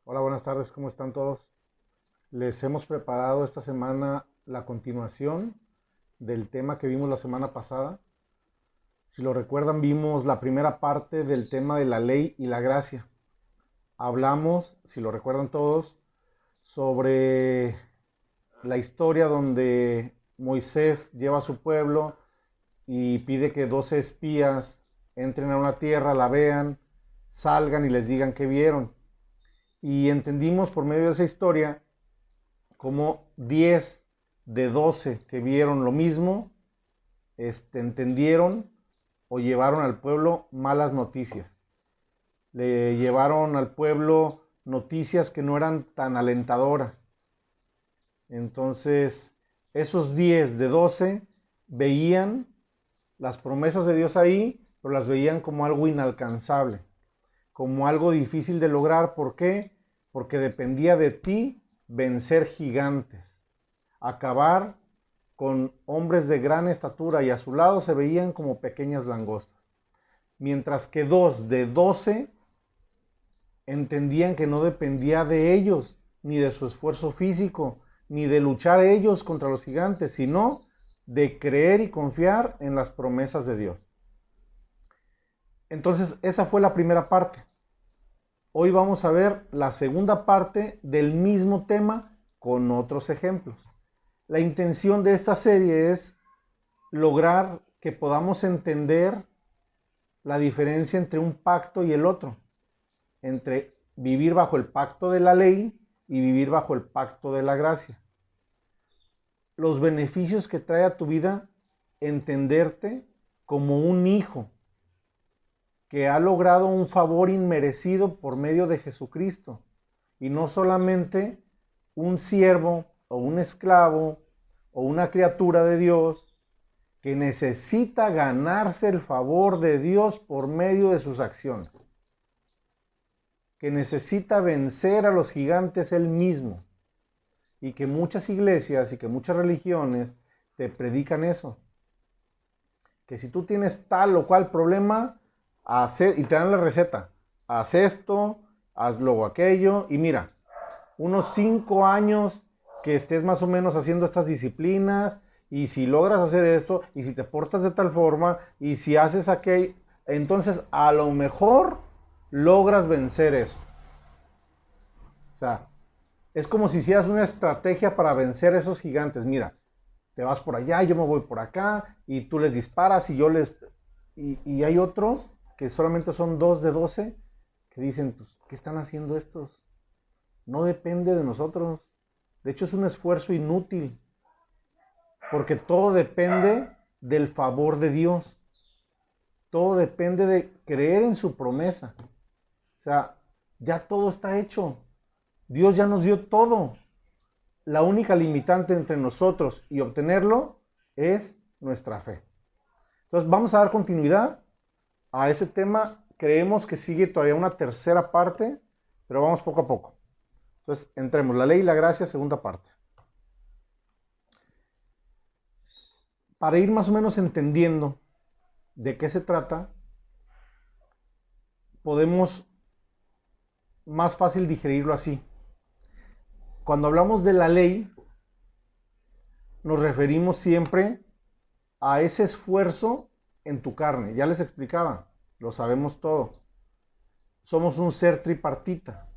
Hola, buenas tardes, ¿cómo están todos? Les hemos preparado esta semana la continuación del tema que vimos la semana pasada. Si lo recuerdan, vimos la primera parte del tema de la ley y la gracia. Hablamos, si lo recuerdan todos, sobre la historia donde Moisés lleva a su pueblo y pide que 12 espías entren a una tierra, la vean, salgan y les digan qué vieron. Y entendimos por medio de esa historia como 10 de 12 que vieron lo mismo, entendieron o llevaron al pueblo malas noticias. Le llevaron al pueblo noticias que no eran tan alentadoras. Entonces, esos 10 de 12 veían las promesas de Dios ahí, pero las veían como algo inalcanzable, como algo difícil de lograr. ¿Por qué? Porque dependía de ti vencer gigantes, acabar con hombres de gran estatura, y a su lado se veían como pequeñas langostas. Mientras que 2 de 12 entendían que no dependía de ellos, ni de su esfuerzo físico, ni de luchar ellos contra los gigantes, sino de creer y confiar en las promesas de Dios. Entonces, esa fue la primera parte. Hoy vamos a ver la segunda parte del mismo tema con otros ejemplos. La intención de esta serie es lograr que podamos entender la diferencia entre un pacto y el otro, entre vivir bajo el pacto de la ley y vivir bajo el pacto de la gracia. Los beneficios que trae a tu vida entenderte como un hijo que ha logrado un favor inmerecido por medio de Jesucristo, y no solamente un siervo o un esclavo o una criatura de Dios que necesita ganarse el favor de Dios por medio de sus acciones, que necesita vencer a los gigantes él mismo, y que muchas iglesias y que muchas religiones te predican eso, que si tú tienes tal o cual problema, y te dan la receta, haz esto, haz luego aquello, y mira, unos 5 años que estés más o menos haciendo estas disciplinas, y si logras hacer esto, y si te portas de tal forma, y si haces aquello, entonces a lo mejor logras vencer eso. O sea, es como si hicieras una estrategia para vencer esos gigantes. Mira, te vas por allá, yo me voy por acá, y tú les disparas, y yo les... Y hay otros que solamente son 2 de 12 que dicen, pues, ¿qué están haciendo estos? No depende de nosotros. De hecho, es un esfuerzo inútil, porque todo depende del favor de Dios. Todo depende de creer en su promesa. O sea, ya todo está hecho. Dios ya nos dio todo. La única limitante entre nosotros y obtenerlo es nuestra fe. Entonces, vamos a dar continuidad a ese tema. Creemos que sigue todavía una tercera parte, pero vamos poco a poco. Entonces, entremos. La ley y la gracia, segunda parte. Para ir más o menos entendiendo de qué se trata, podemos más fácil digerirlo así. Cuando hablamos de la ley, nos referimos siempre a ese esfuerzo en tu carne. Ya les explicaba, lo sabemos todo. Somos un ser tripartita.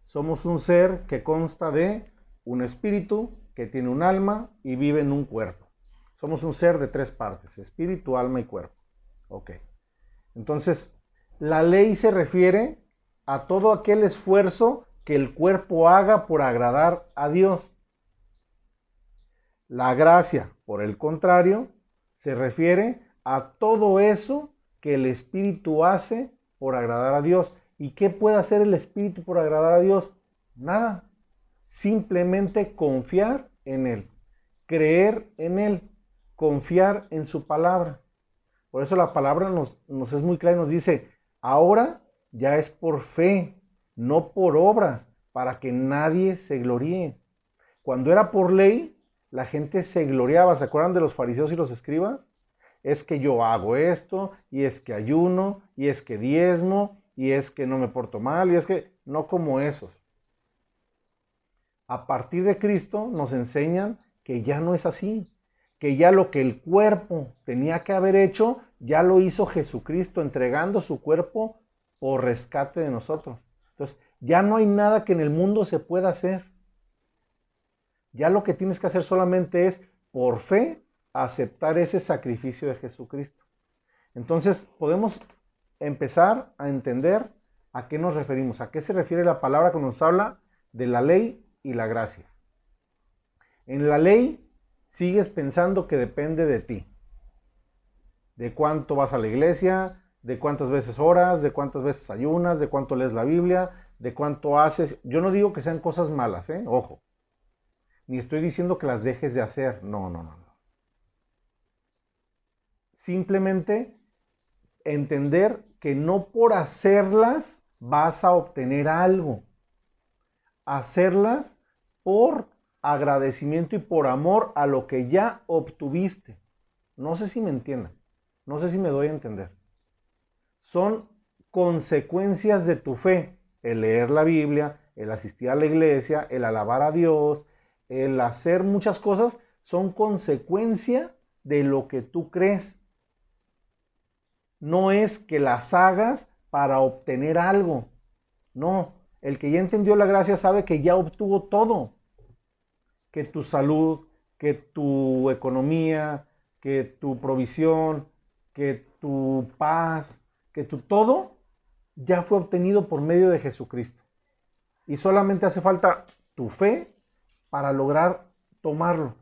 Somos un ser que consta de un espíritu, que tiene un alma y vive en un cuerpo. Somos un ser de 3 partes, espíritu, alma y cuerpo. Ok. Entonces, la ley se refiere a todo aquel esfuerzo que el cuerpo haga por agradar a Dios. La gracia, por el contrario, se refiere a todo eso que el espíritu hace por agradar a Dios. ¿Y qué puede hacer el espíritu por agradar a Dios? Nada. Simplemente confiar en Él, creer en Él, confiar en su palabra. Por eso la palabra nos es muy clara y nos dice, ahora ya es por fe, no por obras, para que nadie se gloríe. Cuando era por ley, la gente se gloriaba. ¿Se acuerdan de los fariseos y los escribas? Es que yo hago esto, y es que ayuno, y es que diezmo, y es que no me porto mal, y es que no como esos. a partir de Cristo nos enseñan que ya no es así, que ya lo que el cuerpo tenía que haber hecho, ya lo hizo Jesucristo, entregando su cuerpo por rescate de nosotros. Entonces, ya no hay nada que en el mundo se pueda hacer. Ya lo que tienes que hacer solamente es, por fe, aceptar ese sacrificio de Jesucristo. Entonces, podemos empezar a entender a qué nos referimos, a qué se refiere la palabra cuando nos habla de la ley y la gracia. En la ley sigues pensando que depende de ti, de cuánto vas a la iglesia, de cuántas veces oras, de cuántas veces ayunas, de cuánto lees la Biblia, de cuánto haces. Yo no digo que sean cosas malas, ojo, ni estoy diciendo que las dejes de hacer, no. Simplemente entender que no por hacerlas vas a obtener algo. Hacerlas por agradecimiento y por amor a lo que ya obtuviste. No sé si me entiendan, no sé si me doy a entender. Son consecuencias de tu fe, el leer la Biblia, el asistir a la iglesia, el alabar a Dios, el hacer muchas cosas, son consecuencia de lo que tú crees. No es que las hagas para obtener algo. No, el que ya entendió la gracia sabe que ya obtuvo todo. Que tu salud, que tu economía, que tu provisión, que tu paz, que tu todo ya fue obtenido por medio de Jesucristo. Y solamente hace falta tu fe para lograr tomarlo.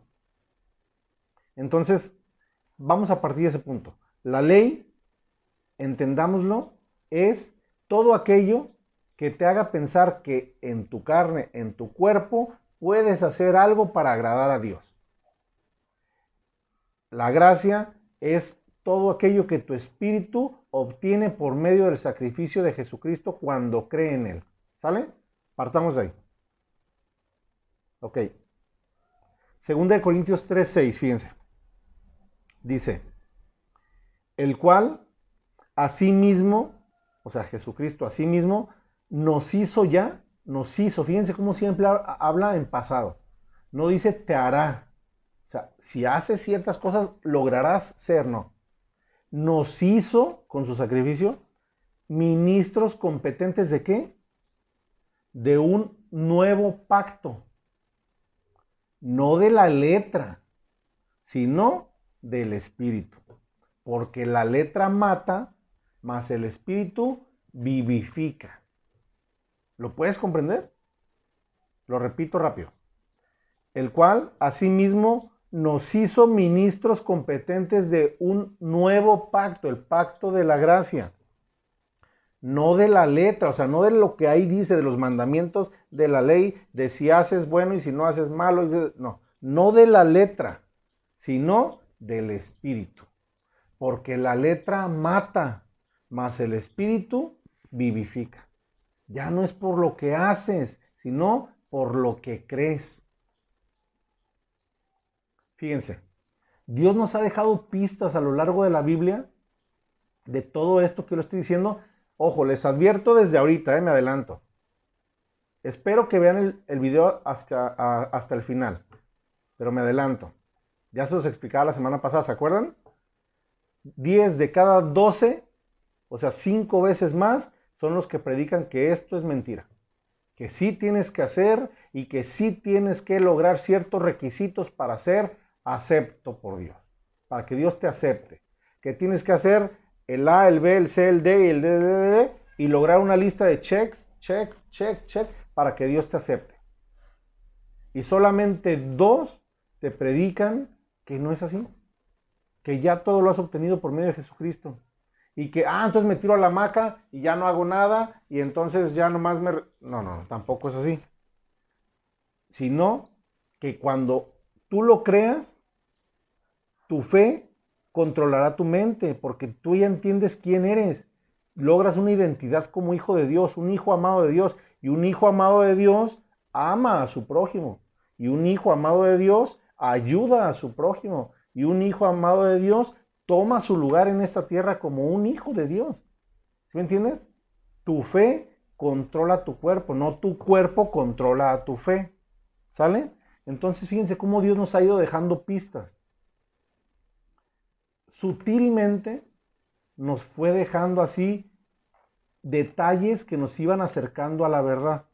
Entonces, vamos a partir de ese punto. La ley, entendámoslo, es todo aquello que te haga pensar que en tu carne, en tu cuerpo, puedes hacer algo para agradar a Dios. La gracia es todo aquello que tu espíritu obtiene por medio del sacrificio de Jesucristo cuando cree en Él. ¿Sale? Partamos de ahí. Ok. 2 Corintios 3:6, fíjense. Dice, el cual asimismo, o sea, Jesucristo asimismo, nos hizo, fíjense cómo siempre habla en pasado. No dice te hará. O sea, si haces ciertas cosas, lograrás ser, no. Nos hizo, con su sacrificio, ministros competentes ¿de qué? De un nuevo pacto. No de la letra, sino del espíritu. Porque la letra mata, mas el espíritu vivifica. ¿Lo puedes comprender? Lo repito rápido. El cual, asimismo, nos hizo ministros competentes de un nuevo pacto, el pacto de la gracia. No de la letra, o sea, no de lo que ahí dice, de los mandamientos de la ley, de si haces bueno y si no haces malo. No de la letra, sino del espíritu. Porque la letra mata, mas el espíritu vivifica. Ya no es por lo que haces, sino por lo que crees. Fíjense, Dios nos ha dejado pistas a lo largo de la Biblia de todo esto que yo le estoy diciendo. Ojo, les advierto desde ahorita, me adelanto. Espero que vean el video hasta el final, pero me adelanto. Ya se los explicaba la semana pasada, ¿se acuerdan? 10 de cada 12, o sea, 5 veces más, son los que predican que esto es mentira. Que sí tienes que hacer y que sí tienes que lograr ciertos requisitos para ser acepto por Dios, para que Dios te acepte. Que tienes que hacer el A, el B, el C, el D y el D y lograr una lista de checks, check, para que Dios te acepte. Y solamente 2 te predican que no es así, que ya todo lo has obtenido por medio de Jesucristo. Y que, entonces me tiro a la hamaca y ya no hago nada y entonces ya nomás me... No, tampoco es así. Sino que cuando tú lo creas, tu fe controlará tu mente porque tú ya entiendes quién eres. Logras una identidad como hijo de Dios, un hijo amado de Dios. Y un hijo amado de Dios ama a su prójimo. Y un hijo amado de Dios ayuda a su prójimo. Y un hijo amado de Dios toma su lugar en esta tierra como un hijo de Dios. ¿Sí me entiendes? Tu fe controla tu cuerpo, no tu cuerpo controla a tu fe. ¿Sale? Entonces fíjense cómo Dios nos ha ido dejando pistas. Sutilmente nos fue dejando así detalles que nos iban acercando a la verdad.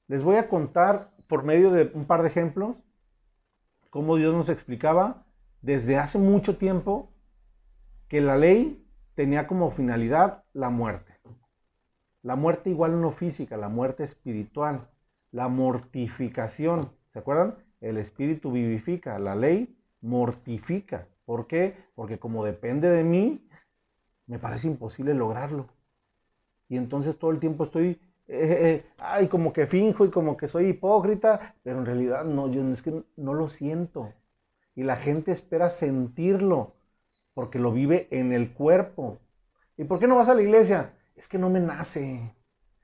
Les voy a contar por medio de un par de ejemplos cómo Dios nos explicaba desde hace mucho tiempo que la ley tenía como finalidad la muerte. La muerte igual no física, la muerte espiritual, la mortificación. ¿Se acuerdan? El espíritu vivifica, la ley mortifica. ¿Por qué? Porque como depende de mí, me parece imposible lograrlo. Y entonces todo el tiempo estoy, como que finjo y como que soy hipócrita, pero en realidad no, yo es que no lo siento. Y la gente espera sentirlo, porque lo vive en el cuerpo. ¿Y por qué no vas a la iglesia? Es que no me nace,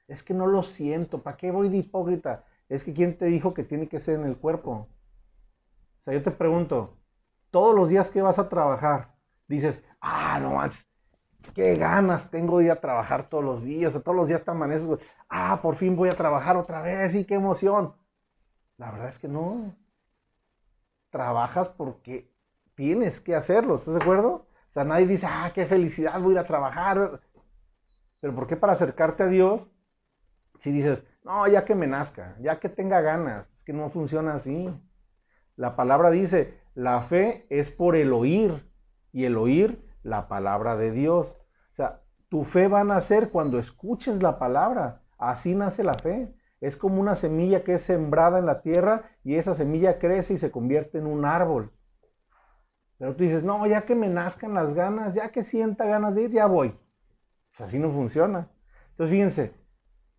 es que no lo siento, ¿para qué voy de hipócrita? Es que ¿quién te dijo que tiene que ser en el cuerpo? O sea, yo te pregunto, todos los días que vas a trabajar, dices, no manches, qué ganas tengo de ir a trabajar todos los días, todos los días te amaneces, por fin voy a trabajar otra vez, y qué emoción. La verdad es que no, trabajas porque tienes que hacerlo, ¿estás de acuerdo? O sea, nadie dice, qué felicidad, voy a ir a trabajar. Pero ¿por qué para acercarte a Dios, si dices, no, ya que me nazca, ya que tenga ganas? Es que no funciona así. La palabra dice, la fe es por el oír, y el oír la palabra de Dios. O sea, tu fe va a nacer cuando escuches la palabra. Así nace la fe. Es como una semilla que es sembrada en la tierra y esa semilla crece y se convierte en un árbol. Pero tú dices, no, ya que me nazcan las ganas, ya que sienta ganas de ir, ya voy. Pues así no funciona. Entonces fíjense,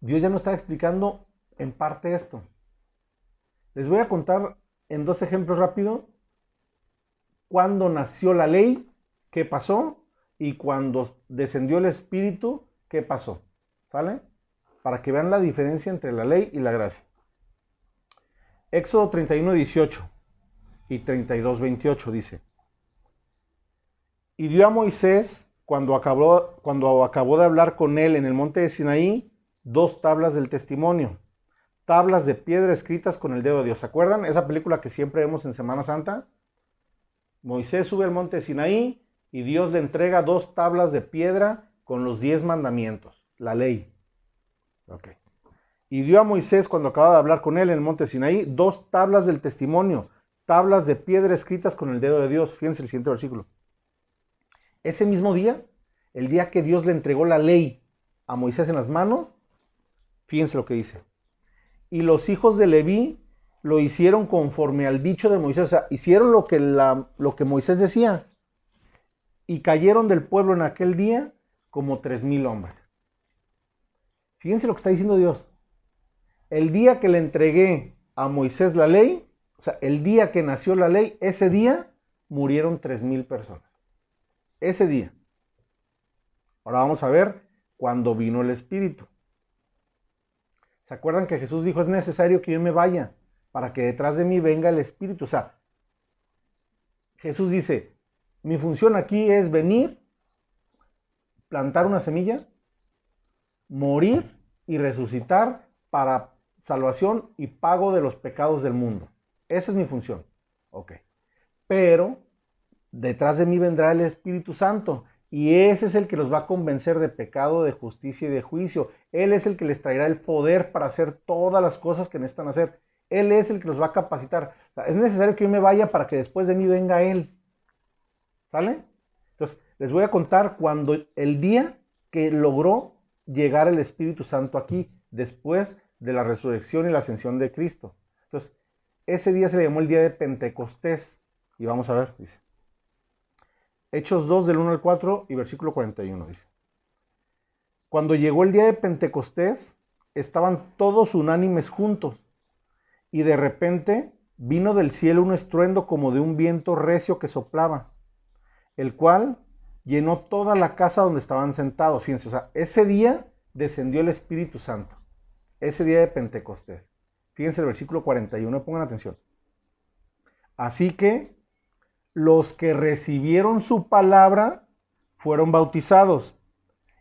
Dios ya nos está explicando en parte esto. Les voy a contar en 2 ejemplos rápido cuando nació la ley, qué pasó, y cuando descendió el Espíritu, qué pasó. ¿Sale? Para que vean la diferencia entre la ley y la gracia. Éxodo 31:18 y 32:28 dice: Y dio a Moisés, cuando acabó de hablar con él en el monte de Sinaí, 2 tablas del testimonio, tablas de piedra escritas con el dedo de Dios. ¿Se acuerdan? Esa película que siempre vemos en Semana Santa. Moisés sube al monte de Sinaí y Dios le entrega 2 tablas de piedra con los 10 mandamientos, la ley. Okay. Y dio a Moisés, cuando acababa de hablar con él en el monte de Sinaí, 2 tablas del testimonio, tablas de piedra escritas con el dedo de Dios. Fíjense el siguiente versículo. Ese mismo día, el día que Dios le entregó la ley a Moisés en las manos, fíjense lo que dice. Y los hijos de Leví lo hicieron conforme al dicho de Moisés. O sea, hicieron lo que Moisés decía. Y cayeron del pueblo en aquel día como 3,000 hombres. Fíjense lo que está diciendo Dios. El día que le entregué a Moisés la ley, o sea, el día que nació la ley, ese día murieron 3,000 personas. Ese día. Ahora vamos a ver cuando vino el Espíritu. ¿Se acuerdan que Jesús dijo, es necesario que yo me vaya para que detrás de mí venga el Espíritu? O sea, Jesús dice, mi función aquí es venir, plantar una semilla, morir y resucitar para salvación y pago de los pecados del mundo. Esa es mi función. Ok. Pero detrás de mí vendrá el Espíritu Santo y ese es el que los va a convencer de pecado, de justicia y de juicio. Él es el que les traerá el poder para hacer todas las cosas que necesitan hacer. Él es el que los va a capacitar. O sea, es necesario que yo me vaya para que después de mí venga Él. ¿Sale? Entonces, les voy a contar cuando el día que logró llegar el Espíritu Santo aquí, después de la resurrección y la ascensión de Cristo. Entonces, ese día se le llamó el día de Pentecostés. Y vamos a ver, dice. Hechos 2 del 1 al 4 y versículo 41 dice. Cuando llegó el día de Pentecostés, estaban todos unánimes juntos y de repente vino del cielo un estruendo como de un viento recio que soplaba, el cual llenó toda la casa donde estaban sentados. Fíjense, o sea, ese día descendió el Espíritu Santo, ese día de Pentecostés. Fíjense el versículo 41, pongan atención. Así que los que recibieron su palabra fueron bautizados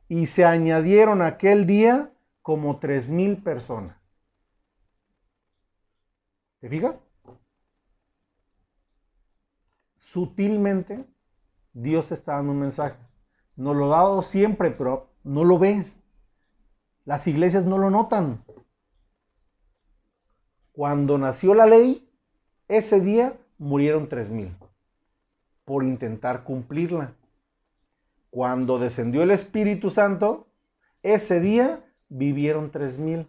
y se añadieron aquel día como 3,000 personas. ¿Te fijas? Sutilmente, Dios te está dando un mensaje. Nos lo ha dado siempre, pero no lo ves. Las iglesias no lo notan. Cuando nació la ley, ese día murieron 3,000 por intentar cumplirla. Cuando descendió el Espíritu Santo, ese día vivieron 3,000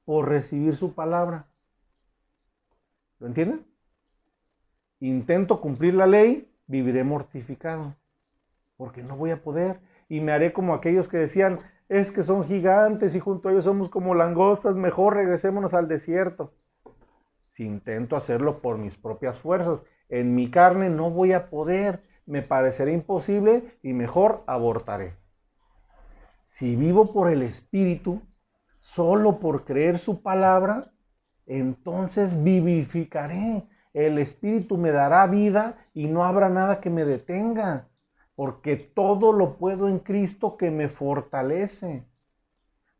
por recibir su palabra. ¿Lo entienden? Intento cumplir la ley, viviré mortificado, porque no voy a poder. Y me haré como aquellos que decían, es que son gigantes y junto a ellos somos como langostas, mejor regresémonos al desierto. Si intento hacerlo por mis propias fuerzas, en mi carne no voy a poder, me parecerá imposible y mejor abortaré. Si vivo por el Espíritu, solo por creer su palabra, entonces vivificaré. El Espíritu me dará vida y no habrá nada que me detenga, porque todo lo puedo en Cristo que me fortalece.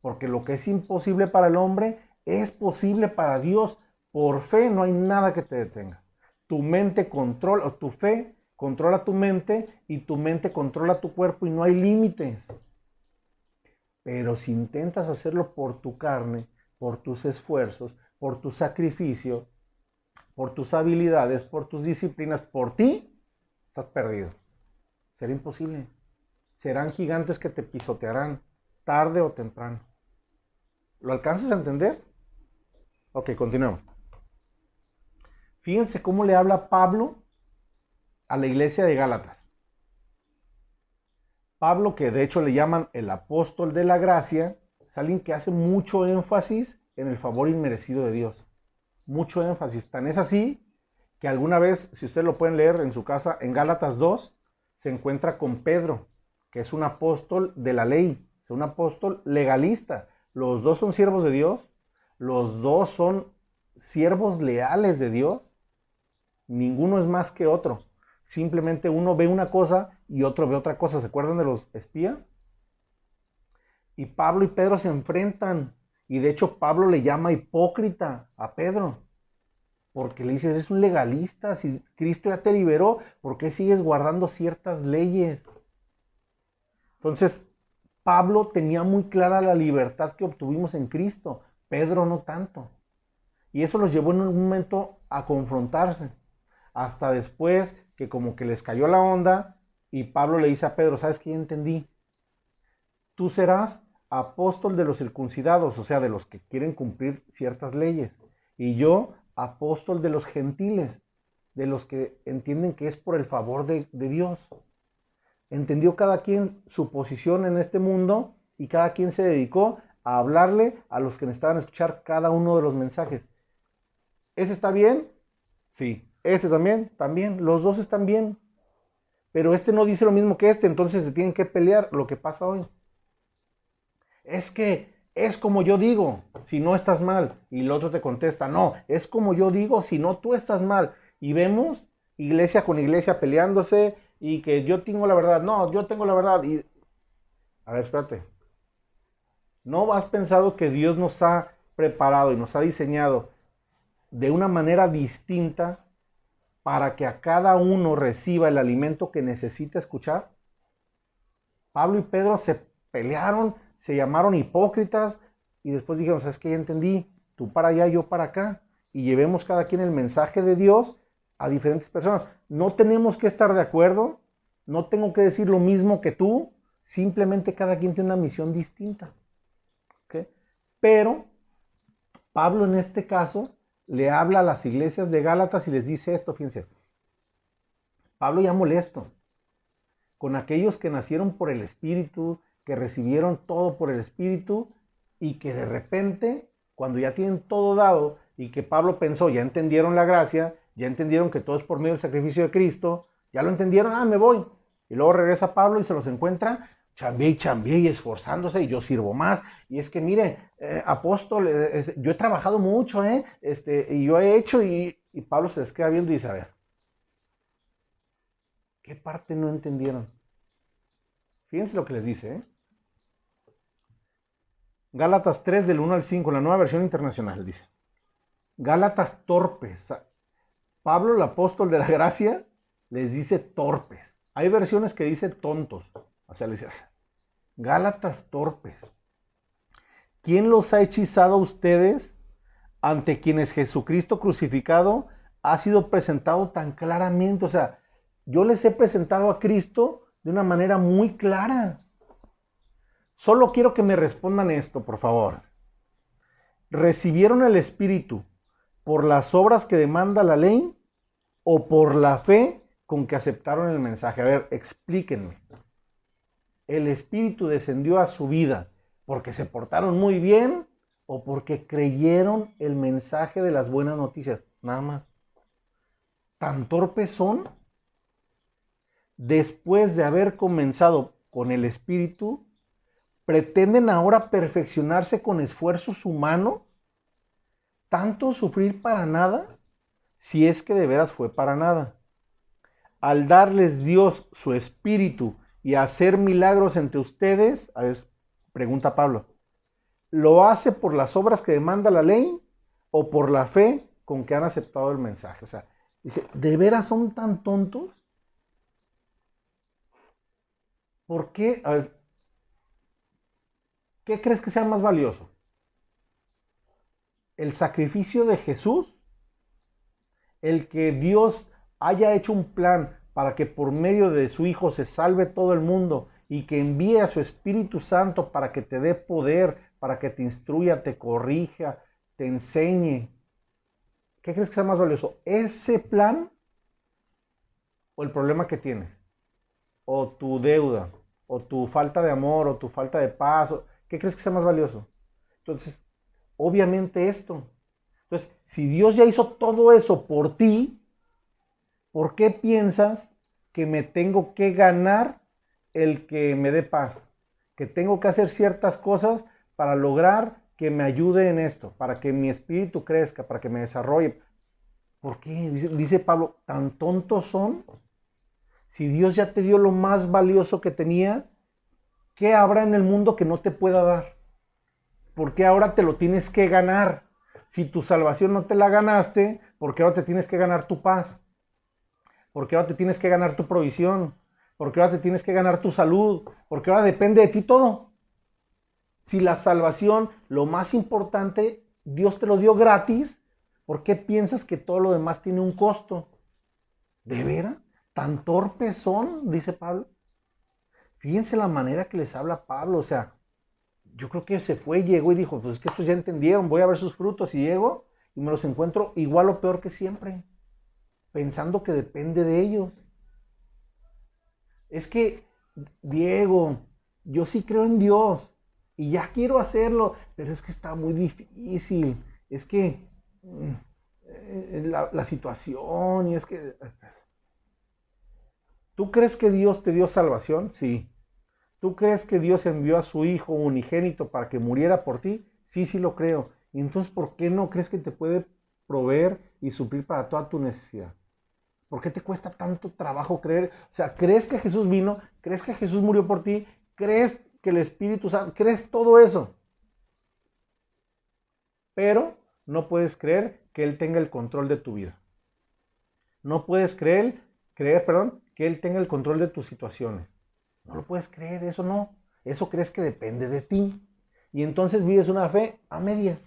Porque lo que es imposible para el hombre es posible para Dios. Por fe no hay nada que te detenga. Tu mente controla, o tu fe controla tu mente y tu mente controla tu cuerpo y no hay límites. Pero si intentas hacerlo por tu carne, por tus esfuerzos, por tu sacrificio, por tus habilidades, por tus disciplinas, por ti, estás perdido. Será imposible. Serán gigantes que te pisotearán tarde o temprano. ¿Lo alcanzas a entender? Ok, continuemos. Fíjense cómo le habla Pablo a la iglesia de Gálatas. Pablo, que de hecho le llaman el apóstol de la gracia, es alguien que hace mucho énfasis en el favor inmerecido de Dios. Mucho énfasis. Tan es así que alguna vez, si ustedes lo pueden leer en su casa, en Gálatas 2, se encuentra con Pedro, que es un apóstol de la ley, es un apóstol legalista. Los dos son siervos de Dios, los dos son siervos leales de Dios, ninguno es más que otro. Simplemente uno ve una cosa y otro ve otra cosa. ¿Se acuerdan de los espías? Y Pablo y Pedro se enfrentan. Y de hecho Pablo le llama hipócrita a Pedro. Porque le dice, eres un legalista. Si Cristo ya te liberó, ¿por qué sigues guardando ciertas leyes? Entonces, Pablo tenía muy clara la libertad que obtuvimos en Cristo. Pedro no tanto. Y eso los llevó en un momento a confrontarse. Hasta después que como que les cayó la onda y Pablo le dice a Pedro, ¿sabes qué? Ya entendí. Tú serás apóstol de los circuncidados, o sea, de los que quieren cumplir ciertas leyes. Y yo, apóstol de los gentiles, de los que entienden que es por el favor de Dios. Entendió cada quien su posición en este mundo y cada quien se dedicó a hablarle a los que necesitaban escuchar cada uno de los mensajes. ¿Ese está bien? Sí. ¿Este también? También. Los dos están bien. Pero este no dice lo mismo que este, entonces se tienen que pelear. Lo que pasa hoy es que es como yo digo, si no estás mal. Y el otro te contesta, no, es como yo digo, si no tú estás mal. Y vemos iglesia con iglesia peleándose y que yo tengo la verdad. No, yo tengo la verdad. Y a ver, espérate. ¿No has pensado que Dios nos ha preparado y nos ha diseñado de una manera distinta para que a cada uno reciba el alimento que necesita escuchar? Pablo y Pedro se pelearon, se llamaron hipócritas y después dijeron, ¿sabes qué? Ya entendí, tú para allá, yo para acá. Y llevemos cada quien el mensaje de Dios a diferentes personas. No tenemos que estar de acuerdo, no tengo que decir lo mismo que tú, simplemente cada quien tiene una misión distinta. ¿Okay? Pero Pablo en este caso le habla a las iglesias de Gálatas y les dice esto, fíjense. Pablo ya molesto con aquellos que nacieron por el Espíritu, que recibieron todo por el Espíritu y que de repente, cuando ya tienen todo dado y que Pablo pensó, ya entendieron la gracia, ya entendieron que todo es por medio del sacrificio de Cristo, ya lo entendieron, me voy. Y luego regresa Pablo y se los encuentra chambeé y esforzándose y yo sirvo más. Y es que mire, apóstol, yo he trabajado mucho, y yo he hecho y Pablo se les queda viendo y dice, a ver, ¿qué parte no entendieron? Fíjense lo que les dice, Gálatas 3 del 1 al 5, la nueva versión internacional, dice. Gálatas torpes. Pablo, el apóstol de la gracia, les dice torpes. Hay versiones que dice tontos. O sea, les dice, Gálatas torpes. ¿Quién los ha hechizado a ustedes ante quienes Jesucristo crucificado ha sido presentado tan claramente? O sea, yo les he presentado a Cristo de una manera muy clara. Solo quiero que me respondan esto, por favor. ¿Recibieron el Espíritu por las obras que demanda la ley o por la fe con que aceptaron el mensaje? A ver, explíquenme. ¿El Espíritu descendió a su vida porque se portaron muy bien o porque creyeron el mensaje de las buenas noticias? Nada más. ¿Tan torpes son? Después de haber comenzado con el Espíritu, ¿pretenden ahora perfeccionarse con esfuerzos humanos? ¿Tanto sufrir para nada? Si es que de veras fue para nada. Al darles Dios su Espíritu y hacer milagros entre ustedes, a ver, pregunta Pablo, ¿lo hace por las obras que demanda la ley o por la fe con que han aceptado el mensaje? O sea, dice, ¿de veras son tan tontos? ¿Por qué? A ver, ¿qué crees que sea más valioso? ¿El sacrificio de Jesús? ¿El que Dios haya hecho un plan para que por medio de su Hijo se salve todo el mundo y que envíe a su Espíritu Santo para que te dé poder, para que te instruya, te corrija, te enseñe? ¿Qué crees que sea más valioso? ¿Ese plan o el problema que tienes? ¿O tu deuda? ¿O tu falta de amor? ¿O tu falta de paz? ¿Qué crees que sea más valioso? Entonces, obviamente esto. Entonces, si Dios ya hizo todo eso por ti, ¿por qué piensas que me tengo que ganar el que me dé paz? Que tengo que hacer ciertas cosas para lograr que me ayude en esto, para que mi espíritu crezca, para que me desarrolle. ¿Por qué? Dice Pablo, ¿tan tontos son? Si Dios ya te dio lo más valioso que tenía, ¿qué habrá en el mundo que no te pueda dar? ¿Por qué ahora te lo tienes que ganar? Si tu salvación no te la ganaste, ¿por qué ahora te tienes que ganar tu paz? ¿Por qué ahora te tienes que ganar tu provisión? ¿Por qué ahora te tienes que ganar tu salud? ¿Por qué ahora depende de ti todo? Si la salvación, lo más importante, Dios te lo dio gratis, ¿por qué piensas que todo lo demás tiene un costo? ¿De veras? ¿Tan torpes son? Dice Pablo. Fíjense la manera que les habla Pablo, o sea, yo creo que se fue, llegó y dijo, pues es que estos ya entendieron, voy a ver sus frutos, y llego y me los encuentro igual o peor que siempre, pensando que depende de ellos. Es que, Diego, yo sí creo en Dios y ya quiero hacerlo, pero es que está muy difícil, es que la situación y es que... ¿Tú crees que Dios te dio salvación? Sí. ¿Tú crees que Dios envió a su Hijo unigénito para que muriera por ti? Sí, sí lo creo. Y entonces, ¿por qué no crees que te puede proveer y suplir para toda tu necesidad? ¿Por qué te cuesta tanto trabajo creer? O sea, ¿crees que Jesús vino? ¿Crees que Jesús murió por ti? ¿Crees que el Espíritu Santo? ¿Crees todo eso? Pero no puedes creer que Él tenga el control de tu vida. No puedes creer, que Él tenga el control de tus situaciones. No lo puedes creer, eso no. Eso crees que depende de ti. Y entonces vives una fe a medias.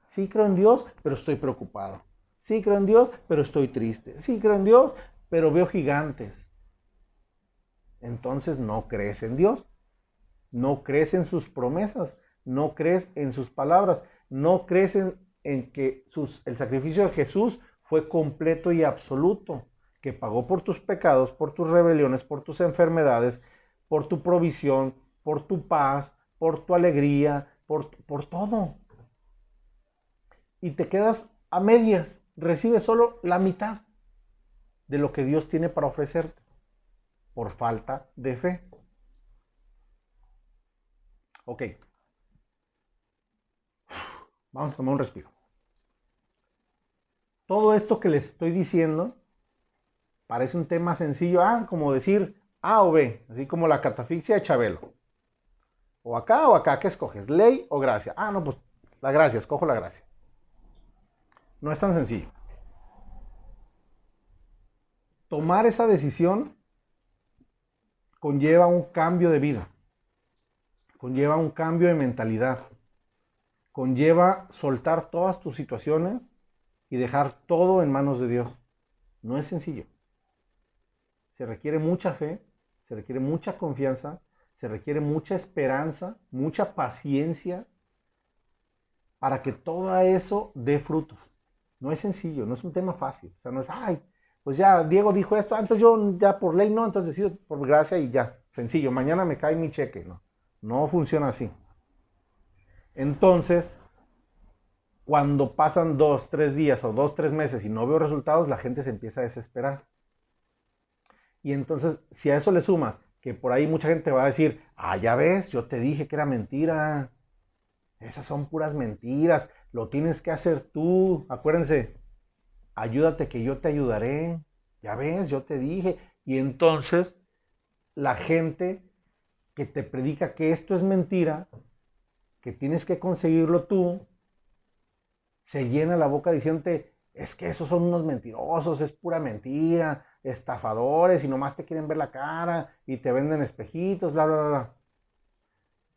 Sí creo en Dios, pero estoy preocupado. Sí creo en Dios, pero estoy triste. Sí creo en Dios, pero veo gigantes. Entonces no crees en Dios. No crees en sus promesas. No crees en sus palabras. No crees en que el sacrificio de Jesús fue completo y absoluto, que pagó por tus pecados, por tus rebeliones, por tus enfermedades, por tu provisión, por tu paz, por tu alegría, por todo. Y te quedas a medias, recibes solo la mitad de lo que Dios tiene para ofrecerte, por falta de fe. Ok, vamos a tomar un respiro. Todo esto que les estoy diciendo parece un tema sencillo, como decir A o B, así como la catafixia de Chabelo. O acá, ¿qué escoges? ¿Ley o gracia? No, pues la gracia, escojo la gracia. No es tan sencillo. Tomar esa decisión conlleva un cambio de vida, conlleva un cambio de mentalidad, conlleva soltar todas tus situaciones y dejar todo en manos de Dios. No es sencillo. Se requiere mucha fe, se requiere mucha confianza, se requiere mucha esperanza, mucha paciencia para que todo eso dé frutos. No es sencillo, no es un tema fácil. O sea, no es, ay, pues ya Diego dijo esto, entonces yo ya por ley no, entonces decido por gracia y ya. Sencillo, mañana me cae mi cheque. No, no funciona así. Entonces, cuando pasan 2, 3 días o 2, 3 meses y no veo resultados, la gente se empieza a desesperar. Y entonces, si a eso le sumas que por ahí mucha gente va a decir, ah, ya ves, yo te dije que era mentira. Esas son puras mentiras, lo tienes que hacer tú. Acuérdense, ayúdate que yo te ayudaré. Ya ves, yo te dije. Y entonces, la gente que te predica que esto es mentira, que tienes que conseguirlo tú, se llena la boca diciéndote, es que esos son unos mentirosos, es pura mentira, estafadores y nomás te quieren ver la cara y te venden espejitos, bla, bla, bla.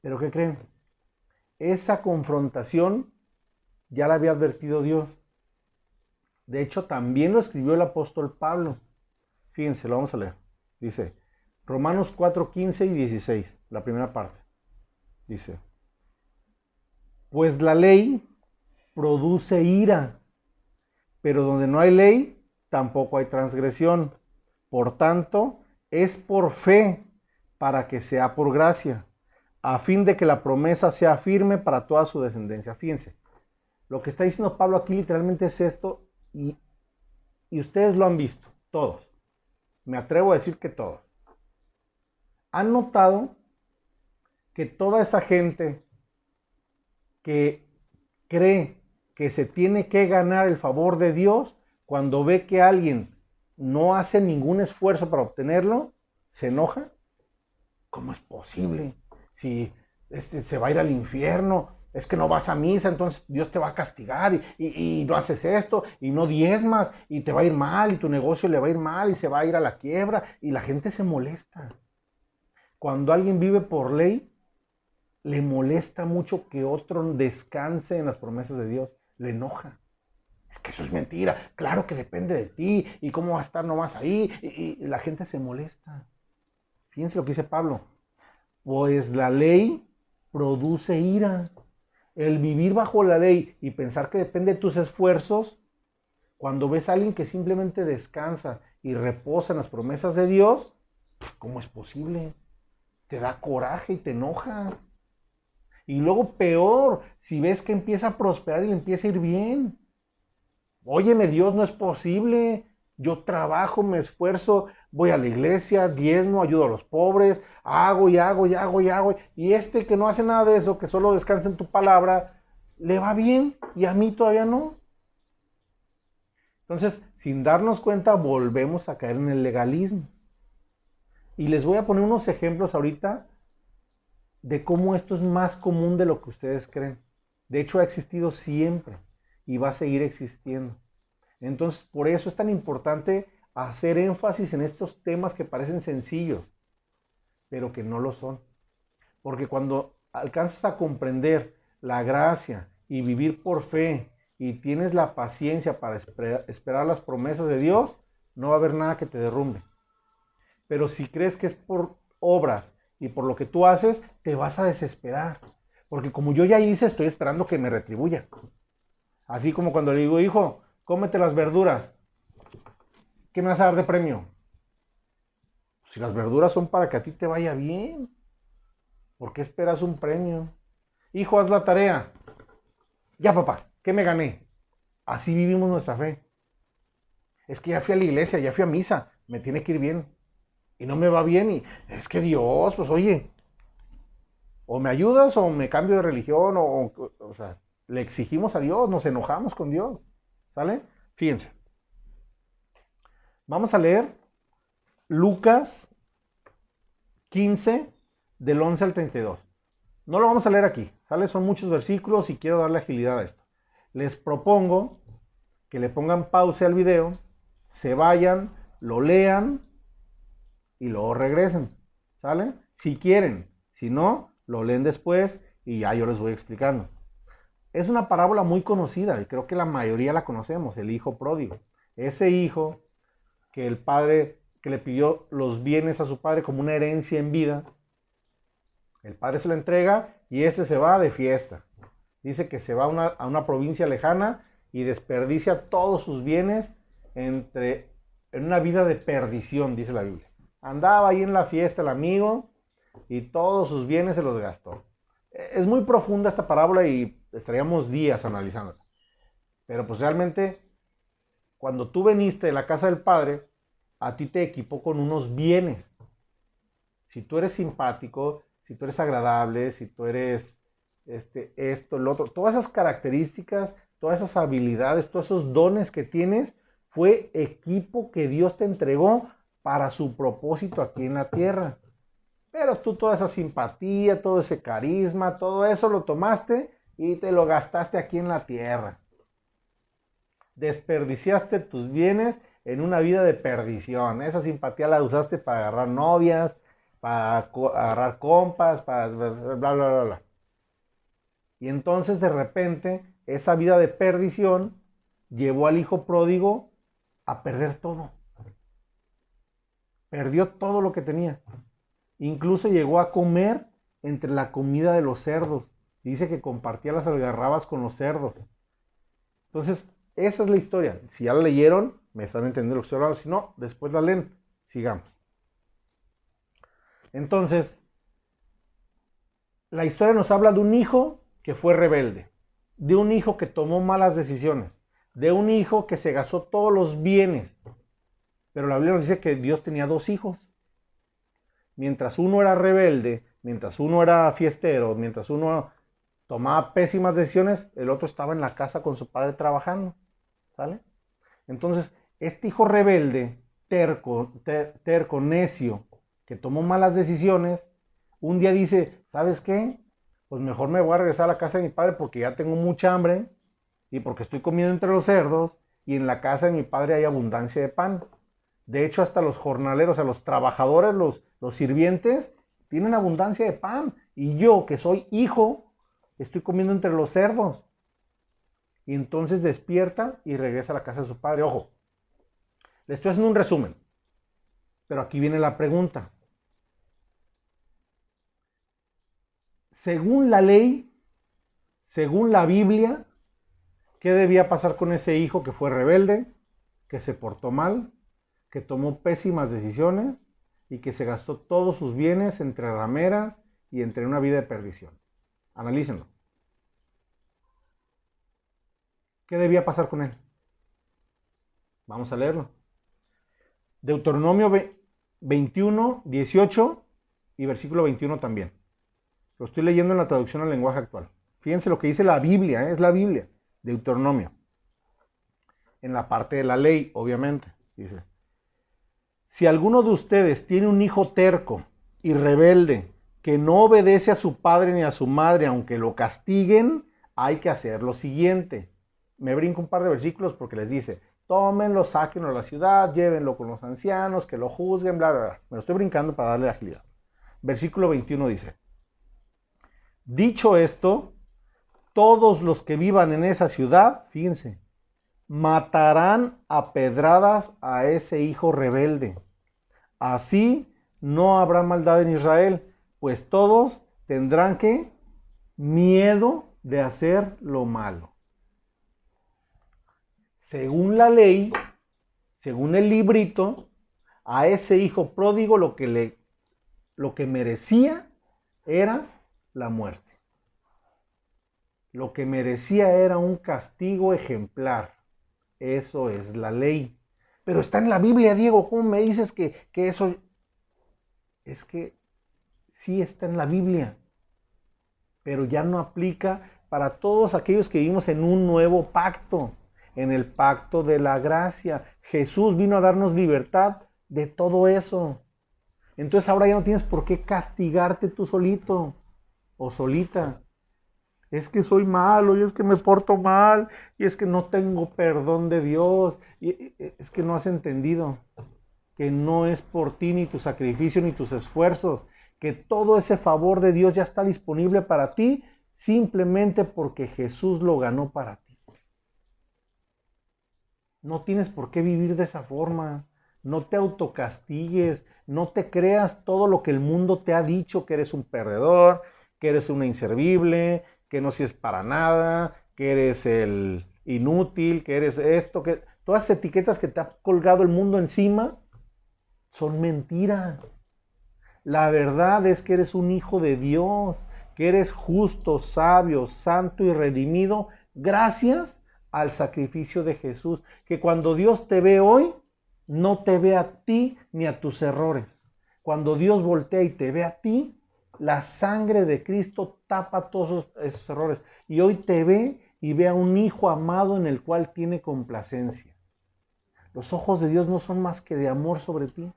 Pero ¿qué creen? Esa confrontación ya la había advertido Dios. De hecho, también lo escribió el apóstol Pablo. Fíjense, lo vamos a leer. Dice, Romanos 4, 15 y 16, la primera parte. Dice, pues la ley produce ira, pero donde no hay ley, tampoco hay transgresión. Por tanto, es por fe, para que sea por gracia, a fin de que la promesa sea firme para toda su descendencia. Fíjense, lo que está diciendo Pablo aquí literalmente es esto, y ustedes lo han visto, todos. Me atrevo a decir que todos. ¿Han notado que toda esa gente que cree que se tiene que ganar el favor de Dios, cuando ve que alguien no hace ningún esfuerzo para obtenerlo, se enoja? ¿Cómo es posible? Si se va a ir al infierno, es que no vas a misa, entonces Dios te va a castigar y no haces esto y no diezmas y te va a ir mal y tu negocio le va a ir mal y se va a ir a la quiebra y la gente se molesta. Cuando alguien vive por ley, le molesta mucho que otro descanse en las promesas de Dios, le enoja. Es que eso es mentira, claro que depende de ti y cómo va a estar nomás ahí y la gente se molesta. Fíjense lo que dice Pablo. Pues la ley produce ira. El vivir bajo la ley y pensar que depende de tus esfuerzos, cuando ves a alguien que simplemente descansa y reposa en las promesas de Dios, ¿cómo es posible? Te da coraje y te enoja. Y luego peor, si ves que empieza a prosperar y le empieza a ir bien. Óyeme, Dios, no es posible. Yo trabajo, me esfuerzo, voy a la iglesia, diezmo, ayudo a los pobres, hago y hago y hago y hago. Y este que no hace nada de eso, que solo descansa en tu palabra, le va bien y a mí todavía no. Entonces, sin darnos cuenta, volvemos a caer en el legalismo. Y les voy a poner unos ejemplos ahorita de cómo esto es más común de lo que ustedes creen. De hecho, ha existido siempre y va a seguir existiendo. Entonces, por eso es tan importante hacer énfasis en estos temas que parecen sencillos, pero que no lo son. Porque cuando alcanzas a comprender la gracia y vivir por fe y tienes la paciencia para esperar las promesas de Dios, no va a haber nada que te derrumbe. Pero si crees que es por obras y por lo que tú haces, te vas a desesperar. Porque como yo ya hice, estoy esperando que me retribuya. Así como cuando le digo, hijo, cómete las verduras. ¿Qué me vas a dar de premio? Si las verduras son para que a ti te vaya bien, ¿por qué esperas un premio? Hijo, haz la tarea. Ya, papá, ¿qué me gané? Así vivimos nuestra fe. Es que ya fui a la iglesia, ya fui a misa, me tiene que ir bien. Y no me va bien y es que Dios, pues oye, o me ayudas o me cambio de religión o sea, le exigimos a Dios, nos enojamos con Dios. ¿Sale? Fíjense. Vamos a leer Lucas 15 del 11 al 32. No lo vamos a leer aquí, ¿sale? Son muchos versículos y quiero darle agilidad a esto. Les propongo que le pongan pausa al video, se vayan, lo lean y luego regresen, ¿sale? Si quieren, si no, lo leen después y ya yo les voy explicando. Es una parábola muy conocida y creo que la mayoría la conocemos, el hijo pródigo. Ese hijo que el padre, que le pidió los bienes a su padre como una herencia en vida, el padre se lo entrega y ese se va de fiesta. Dice que se va a una provincia lejana y desperdicia todos sus bienes en una vida de perdición, dice la Biblia. Andaba ahí en la fiesta el amigo y todos sus bienes se los gastó. Es muy profunda esta parábola y estaríamos días analizándola. Pero pues realmente, cuando tú veniste de la casa del Padre, a ti te equipó con unos bienes. Si tú eres simpático, si tú eres agradable, si tú eres esto, el otro, todas esas características, todas esas habilidades, todos esos dones que tienes, fue equipo que Dios te entregó para su propósito aquí en la tierra. Pero tú toda esa simpatía, todo ese carisma, todo eso lo tomaste y te lo gastaste aquí en la tierra. Desperdiciaste tus bienes en una vida de perdición. Esa simpatía la usaste para agarrar novias, para agarrar compas, para bla, bla, bla, bla. Y entonces de repente esa vida de perdición llevó al hijo pródigo a perder todo. Perdió todo lo que tenía. Incluso llegó a comer entre la comida de los cerdos. Dice que compartía las algarrabas con los cerdos. Entonces, esa es la historia. Si ya la leyeron, me están entendiendo lo que estoy hablando. Si no, después la leen. Sigamos. Entonces, la historia nos habla de un hijo que fue rebelde, de un hijo que tomó malas decisiones, de un hijo que se gastó todos los bienes. Pero la Biblia nos dice que Dios tenía dos hijos. Mientras uno era rebelde, mientras uno era fiestero, mientras uno tomaba pésimas decisiones, el otro estaba en la casa con su padre trabajando, ¿sale? Entonces, este hijo rebelde, terco, necio, que tomó malas decisiones, un día dice, ¿sabes qué? Pues mejor me voy a regresar a la casa de mi padre porque ya tengo mucha hambre y porque estoy comiendo entre los cerdos y en la casa de mi padre hay abundancia de pan. De hecho, hasta los jornaleros, o sea, los trabajadores, los sirvientes, tienen abundancia de pan. Y yo, que soy hijo, estoy comiendo entre los cerdos. Y entonces despierta y regresa a la casa de su padre. Ojo, le estoy haciendo un resumen. Pero aquí viene la pregunta. Según la ley, según la Biblia, ¿qué debía pasar con ese hijo que fue rebelde, que se portó mal, que tomó pésimas decisiones y que se gastó todos sus bienes entre rameras y entre una vida de perdición? Analícenlo. ¿Qué debía pasar con él? Vamos a leerlo. Deuteronomio 21, 18 y versículo 21 también. Lo estoy leyendo en la traducción al lenguaje actual. Fíjense lo que dice la Biblia, es la Biblia. Deuteronomio. En la parte de la ley, obviamente. Dice: si alguno de ustedes tiene un hijo terco y rebelde que no obedece a su padre ni a su madre, aunque lo castiguen, hay que hacer lo siguiente. Me brinco un par de versículos porque les dice: tómenlo, sáquenlo a la ciudad, llévenlo con los ancianos, que lo juzguen, bla, bla, bla. Me lo estoy brincando para darle agilidad. Versículo 21 dice: dicho esto, todos los que vivan en esa ciudad, fíjense, matarán a pedradas a ese hijo rebelde. Así no habrá maldad en Israel, pues todos tendrán que miedo de hacer lo malo. Según la ley, según el librito, a ese hijo pródigo lo que merecía era la muerte. Lo que merecía era un castigo ejemplar. Eso es la ley. Pero está en la Biblia, Diego. ¿Cómo me dices que eso? Es que sí está en la Biblia, pero ya no aplica para todos aquellos que vivimos en un nuevo pacto, en el pacto de la gracia. Jesús vino a darnos libertad de todo eso. Entonces ahora ya no tienes por qué castigarte tú solito o solita. es que soy malo, y es que me porto mal, y es que no tengo perdón de Dios, y es que no has entendido que no es por ti, ni tu sacrificio, ni tus esfuerzos, que todo ese favor de Dios ya está disponible para ti, simplemente porque Jesús lo ganó para ti. No tienes por qué vivir de esa forma. No te autocastigues, no te creas todo lo que el mundo te ha dicho, que eres un perdedor, que eres una inservible, que no sirves para nada, que eres el inútil, que eres esto, que todas las etiquetas que te ha colgado el mundo encima son mentiras. La verdad es que eres un hijo de Dios, que eres justo, sabio, santo y redimido gracias al sacrificio de Jesús. Que cuando Dios te ve hoy, no te ve a ti ni a tus errores. Cuando Dios voltea y te ve a ti, la sangre de Cristo tapa todos esos errores. Y hoy te ve y ve a un hijo amado en el cual tiene complacencia. Los ojos de Dios no son más que de amor sobre ti.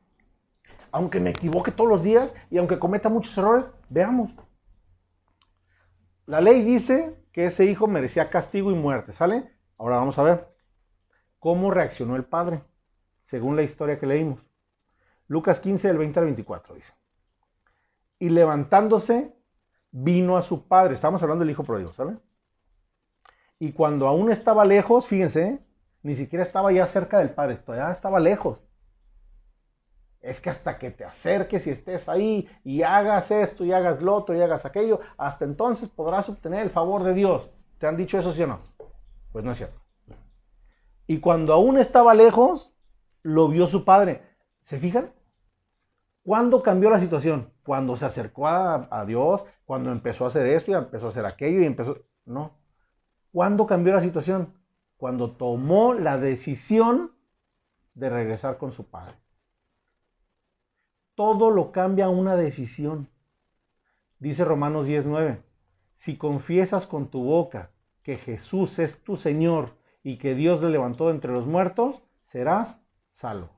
Aunque me equivoque todos los días y aunque cometa muchos errores, veamos. La ley dice que ese hijo merecía castigo y muerte, ¿sale? Ahora vamos a ver cómo reaccionó el padre, según la historia que leímos. Lucas 15, del 20 al 24, dice. Y levantándose, vino a su padre. Estamos hablando del hijo pródigo, ¿sabe? Y cuando aún estaba lejos, fíjense, ni siquiera estaba ya cerca del padre, todavía estaba lejos. Es que hasta que te acerques y estés ahí y hagas esto y hagas lo otro y hagas aquello, hasta entonces podrás obtener el favor de Dios. ¿Te han dicho eso, sí o no? Pues no es cierto. Y cuando aún estaba lejos, lo vio su padre. ¿Se fijan? ¿Cuándo cambió la situación? Cuando se acercó a Dios, cuando empezó a hacer esto y empezó a hacer aquello y empezó... No. ¿Cuándo cambió la situación? Cuando tomó la decisión de regresar con su padre. Todo lo cambia una decisión. Dice Romanos 10:9. Si confiesas con tu boca que Jesús es tu Señor y que Dios le levantó de entre los muertos, serás salvo.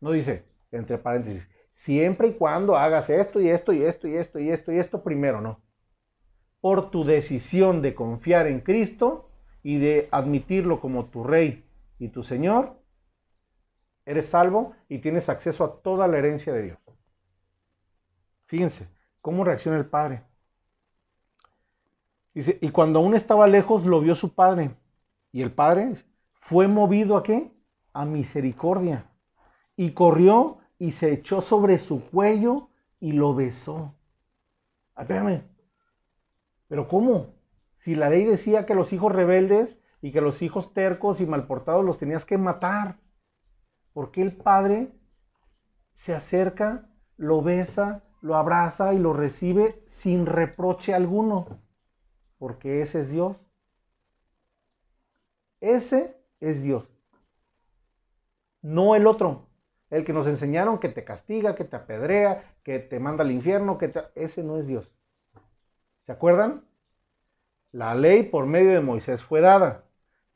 No dice, entre paréntesis, siempre y cuando hagas esto y esto y esto y esto y esto y esto primero, no. Por tu decisión de confiar en Cristo y de admitirlo como tu Rey y tu Señor, eres salvo y tienes acceso a toda la herencia de Dios. Fíjense cómo reacciona el padre. Dice, y cuando aún estaba lejos lo vio su padre. Y el padre fue movido ¿a qué? A misericordia. Y corrió y se echó sobre su cuello y lo besó. Espérame. ¿Pero cómo? Si la ley decía que los hijos rebeldes y que los hijos tercos y malportados los tenías que matar. ¿Por qué el padre se acerca, lo besa, lo abraza y lo recibe sin reproche alguno? Porque ese es Dios. Ese es Dios. No el otro. El que nos enseñaron que te castiga, que te apedrea, que te manda al infierno, ese no es Dios. ¿Se acuerdan? La ley por medio de Moisés fue dada,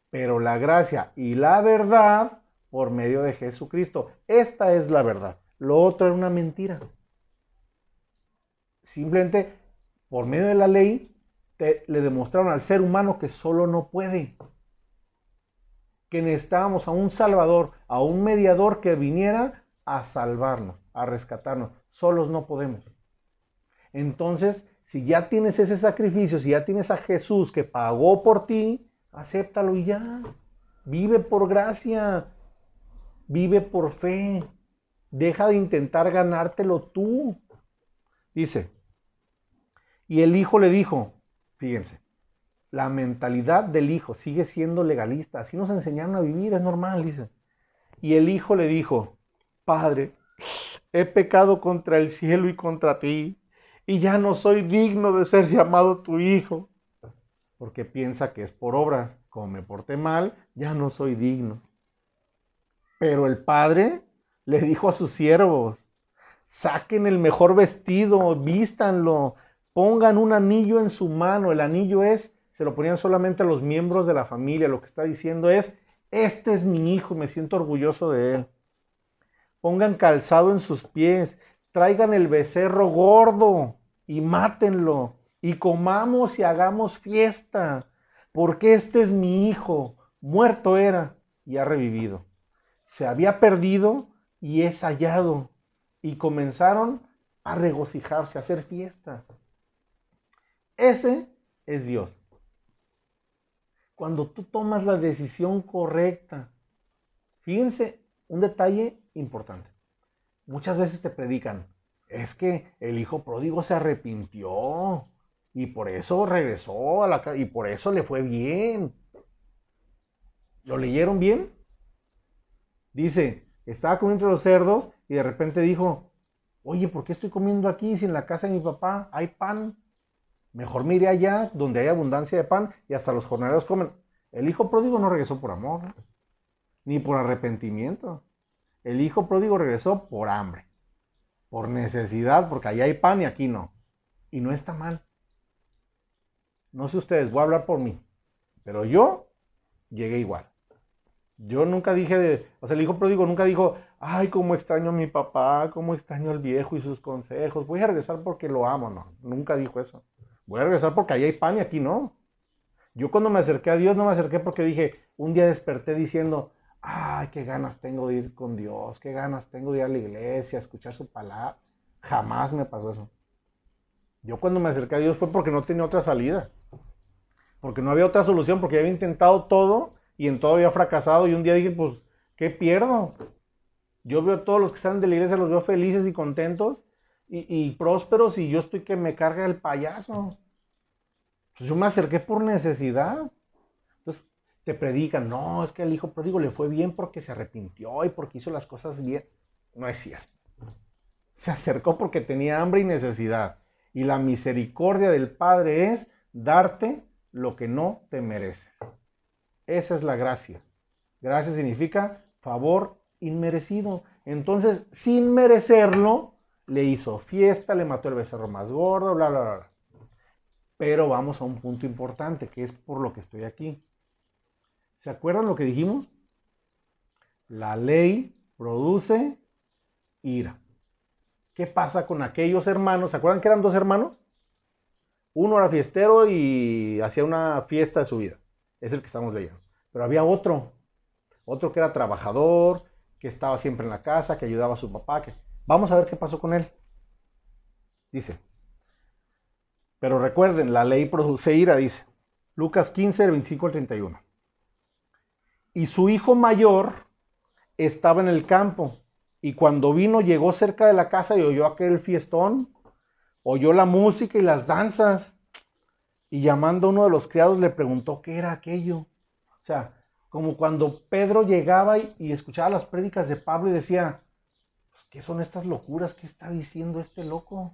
pero la gracia y la verdad por medio de Jesucristo. Esta es la verdad. Lo otro era una mentira. Simplemente por medio de la ley le demostraron al ser humano que solo no puede. Que necesitábamos a un Salvador, a un mediador que viniera a salvarnos, a rescatarnos. Solos no podemos. Entonces, si ya tienes ese sacrificio, si ya tienes a Jesús que pagó por ti, acéptalo y ya. Vive por gracia. Vive por fe. Deja de intentar ganártelo tú. Dice, y el hijo le dijo, fíjense, la mentalidad del hijo sigue siendo legalista. Así nos enseñaron a vivir, es normal, dice. Y el hijo le dijo, Padre, he pecado contra el cielo y contra ti, y ya no soy digno de ser llamado tu hijo. Porque piensa que es por obra. Como me porté mal, ya no soy digno. Pero el padre le dijo a sus siervos, saquen el mejor vestido, vístanlo, pongan un anillo en su mano. El anillo se lo ponían solamente a los miembros de la familia. Lo que está diciendo es, este es mi hijo, me siento orgulloso de él. Pongan calzado en sus pies, traigan el becerro gordo y mátenlo y comamos y hagamos fiesta, porque este es mi hijo, muerto era y ha revivido. Se había perdido y es hallado. Y comenzaron a regocijarse, a hacer fiesta. Ese es Dios. Cuando tú tomas la decisión correcta, fíjense, un detalle importante. Muchas veces te predican, es que el hijo pródigo se arrepintió y por eso regresó a la casa y por eso le fue bien. ¿Lo leyeron bien? Dice, estaba comiendo entre los cerdos y de repente dijo, oye, ¿por qué estoy comiendo aquí si en la casa de mi papá hay pan? Mejor me iré allá donde hay abundancia de pan y hasta los jornaleros comen. El hijo pródigo no regresó por amor, ¿no? Ni por arrepentimiento. El hijo pródigo regresó por hambre, por necesidad, porque allá hay pan y aquí no. Y no está mal. No sé ustedes, voy a hablar por mí. Pero yo llegué igual. Yo nunca dije, el hijo pródigo nunca dijo, ay, cómo extraño a mi papá, cómo extraño al viejo y sus consejos. Voy a regresar porque lo amo, no. Nunca dijo eso. Voy a regresar porque allá hay pan y aquí no. Yo cuando me acerqué a Dios no me acerqué porque dije, un día desperté diciendo, ay, qué ganas tengo de ir con Dios, qué ganas tengo de ir a la iglesia, a escuchar su palabra. Jamás me pasó eso. Yo cuando me acerqué a Dios fue porque no tenía otra salida, porque no había otra solución, porque ya había intentado todo y en todo había fracasado y un día dije, pues, ¿qué pierdo? Yo veo a todos los que están de la iglesia, los veo felices y contentos y prósperos y yo estoy que me carga el payaso. Pues yo me acerqué por necesidad. Entonces te predican, no, es que el hijo pródigo le fue bien porque se arrepintió y porque hizo las cosas bien. No es cierto. Se acercó porque tenía hambre y necesidad. Y la misericordia del Padre es darte lo que no te mereces. Esa es la gracia. Gracia significa favor inmerecido. Entonces, sin merecerlo, le hizo fiesta, le mató el becerro más gordo, bla, bla, bla. Pero vamos a un punto importante, que es por lo que estoy aquí. ¿Se acuerdan lo que dijimos? La ley produce ira. ¿Qué pasa con aquellos hermanos? ¿Se acuerdan que eran dos hermanos? Uno era fiestero y hacía una fiesta de su vida. Es el que estamos leyendo. Pero había otro que era trabajador, que estaba siempre en la casa, que ayudaba a su papá. Vamos a ver qué pasó con él. Dice, pero recuerden, la ley produce ira, dice. Lucas 15, del 25 al 31. Y su hijo mayor estaba en el campo, y cuando vino llegó cerca de la casa y oyó aquel fiestón, oyó la música y las danzas, y llamando a uno de los criados le preguntó qué era aquello. O sea, como cuando Pedro llegaba y escuchaba las prédicas de Pablo y decía, ¿qué son estas locuras? ¿Qué está diciendo este loco?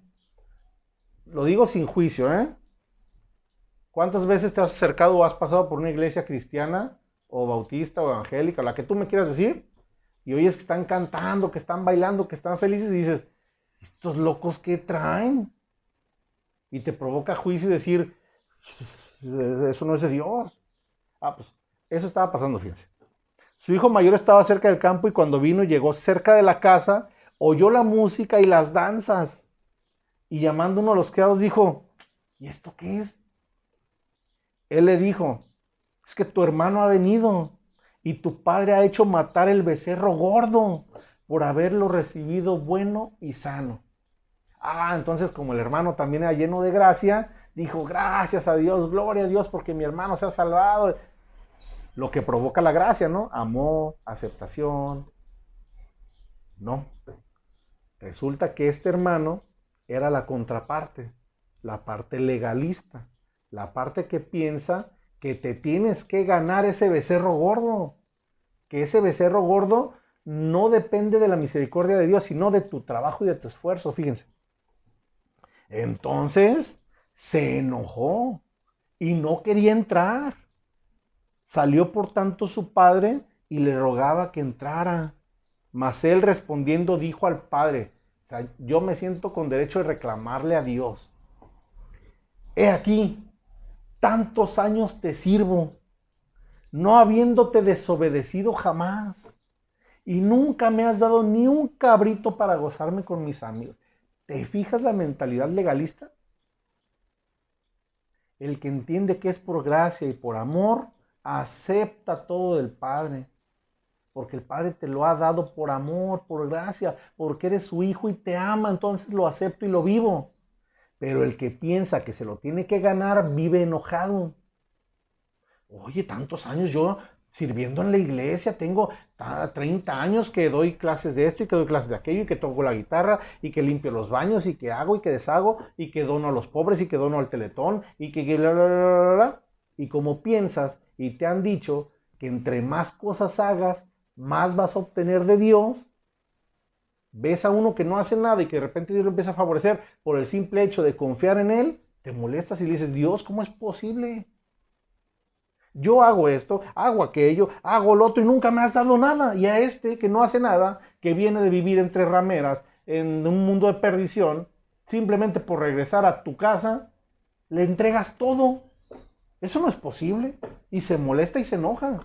Lo digo sin juicio, ¿eh? ¿Cuántas veces te has acercado o has pasado por una iglesia cristiana o bautista o evangélica, la que tú me quieras decir, y oyes que están cantando, que están bailando, que están felices y dices, ¿estos locos qué traen? Y te provoca juicio y decir, eso no es de Dios. Ah, pues eso estaba pasando, fíjense. Su hijo mayor estaba cerca del campo y cuando vino y llegó cerca de la casa, oyó la música y las danzas. Y llamando a uno de los criados dijo, ¿y esto qué es? Él le dijo, es que tu hermano ha venido y tu padre ha hecho matar el becerro gordo por haberlo recibido bueno y sano. Ah, entonces como el hermano también era lleno de gracia, dijo, gracias a Dios, gloria a Dios porque mi hermano se ha salvado. Lo que provoca la gracia, ¿no? Amor, aceptación. No. Resulta que este hermano era la contraparte, la parte legalista, la parte que piensa que te tienes que ganar ese becerro gordo, que ese becerro gordo no depende de la misericordia de Dios, sino de tu trabajo y de tu esfuerzo, fíjense. Entonces se enojó y no quería entrar. Salió por tanto su padre y le rogaba que entrara. Mas él respondiendo dijo al padre, o sea, yo me siento con derecho de reclamarle a Dios. He aquí, tantos años te sirvo, no habiéndote desobedecido jamás, y nunca me has dado ni un cabrito para gozarme con mis amigos. ¿Te fijas la mentalidad legalista? El que entiende que es por gracia y por amor, acepta todo del Padre. Porque el Padre te lo ha dado por amor, por gracia, porque eres su hijo y te ama, entonces lo acepto y lo vivo. Pero el que piensa que se lo tiene que ganar, vive enojado. Oye, tantos años yo sirviendo en la iglesia, tengo 30 años que doy clases de esto y que doy clases de aquello y que toco la guitarra y que limpio los baños y que hago y que deshago y que dono a los pobres y que dono al Teletón y que bla, bla, bla, bla. Y como piensas y te han dicho que entre más cosas hagas, más vas a obtener de Dios, ves a uno que no hace nada y que de repente Dios lo empieza a favorecer por el simple hecho de confiar en él, te molestas y le dices, Dios, ¿cómo es posible? Yo hago esto, hago aquello, hago lo otro y nunca me has dado nada. Y a este que no hace nada, que viene de vivir entre rameras, en un mundo de perdición, simplemente por regresar a tu casa, le entregas todo. Eso no es posible. Y se molesta y se enoja.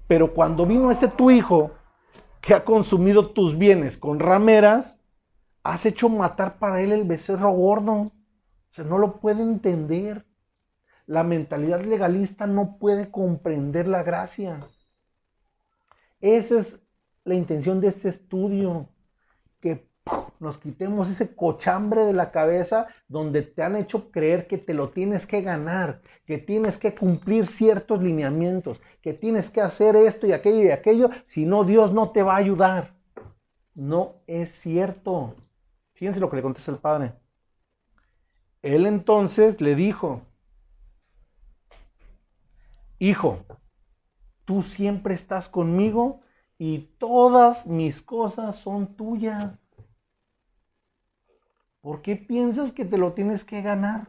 Pero cuando vino este tu hijo, que ha consumido tus bienes con rameras, has hecho matar para él el becerro gordo. O sea, no lo puede entender. La mentalidad legalista no puede comprender la gracia. Esa es la intención de este estudio, que nos quitemos ese cochambre de la cabeza donde te han hecho creer que te lo tienes que ganar, que tienes que cumplir ciertos lineamientos, que tienes que hacer esto y aquello, si no Dios no te va a ayudar. No es cierto. Fíjense lo que le contesta el padre. Él entonces le dijo, hijo, tú siempre estás conmigo y todas mis cosas son tuyas. ¿Por qué piensas que te lo tienes que ganar?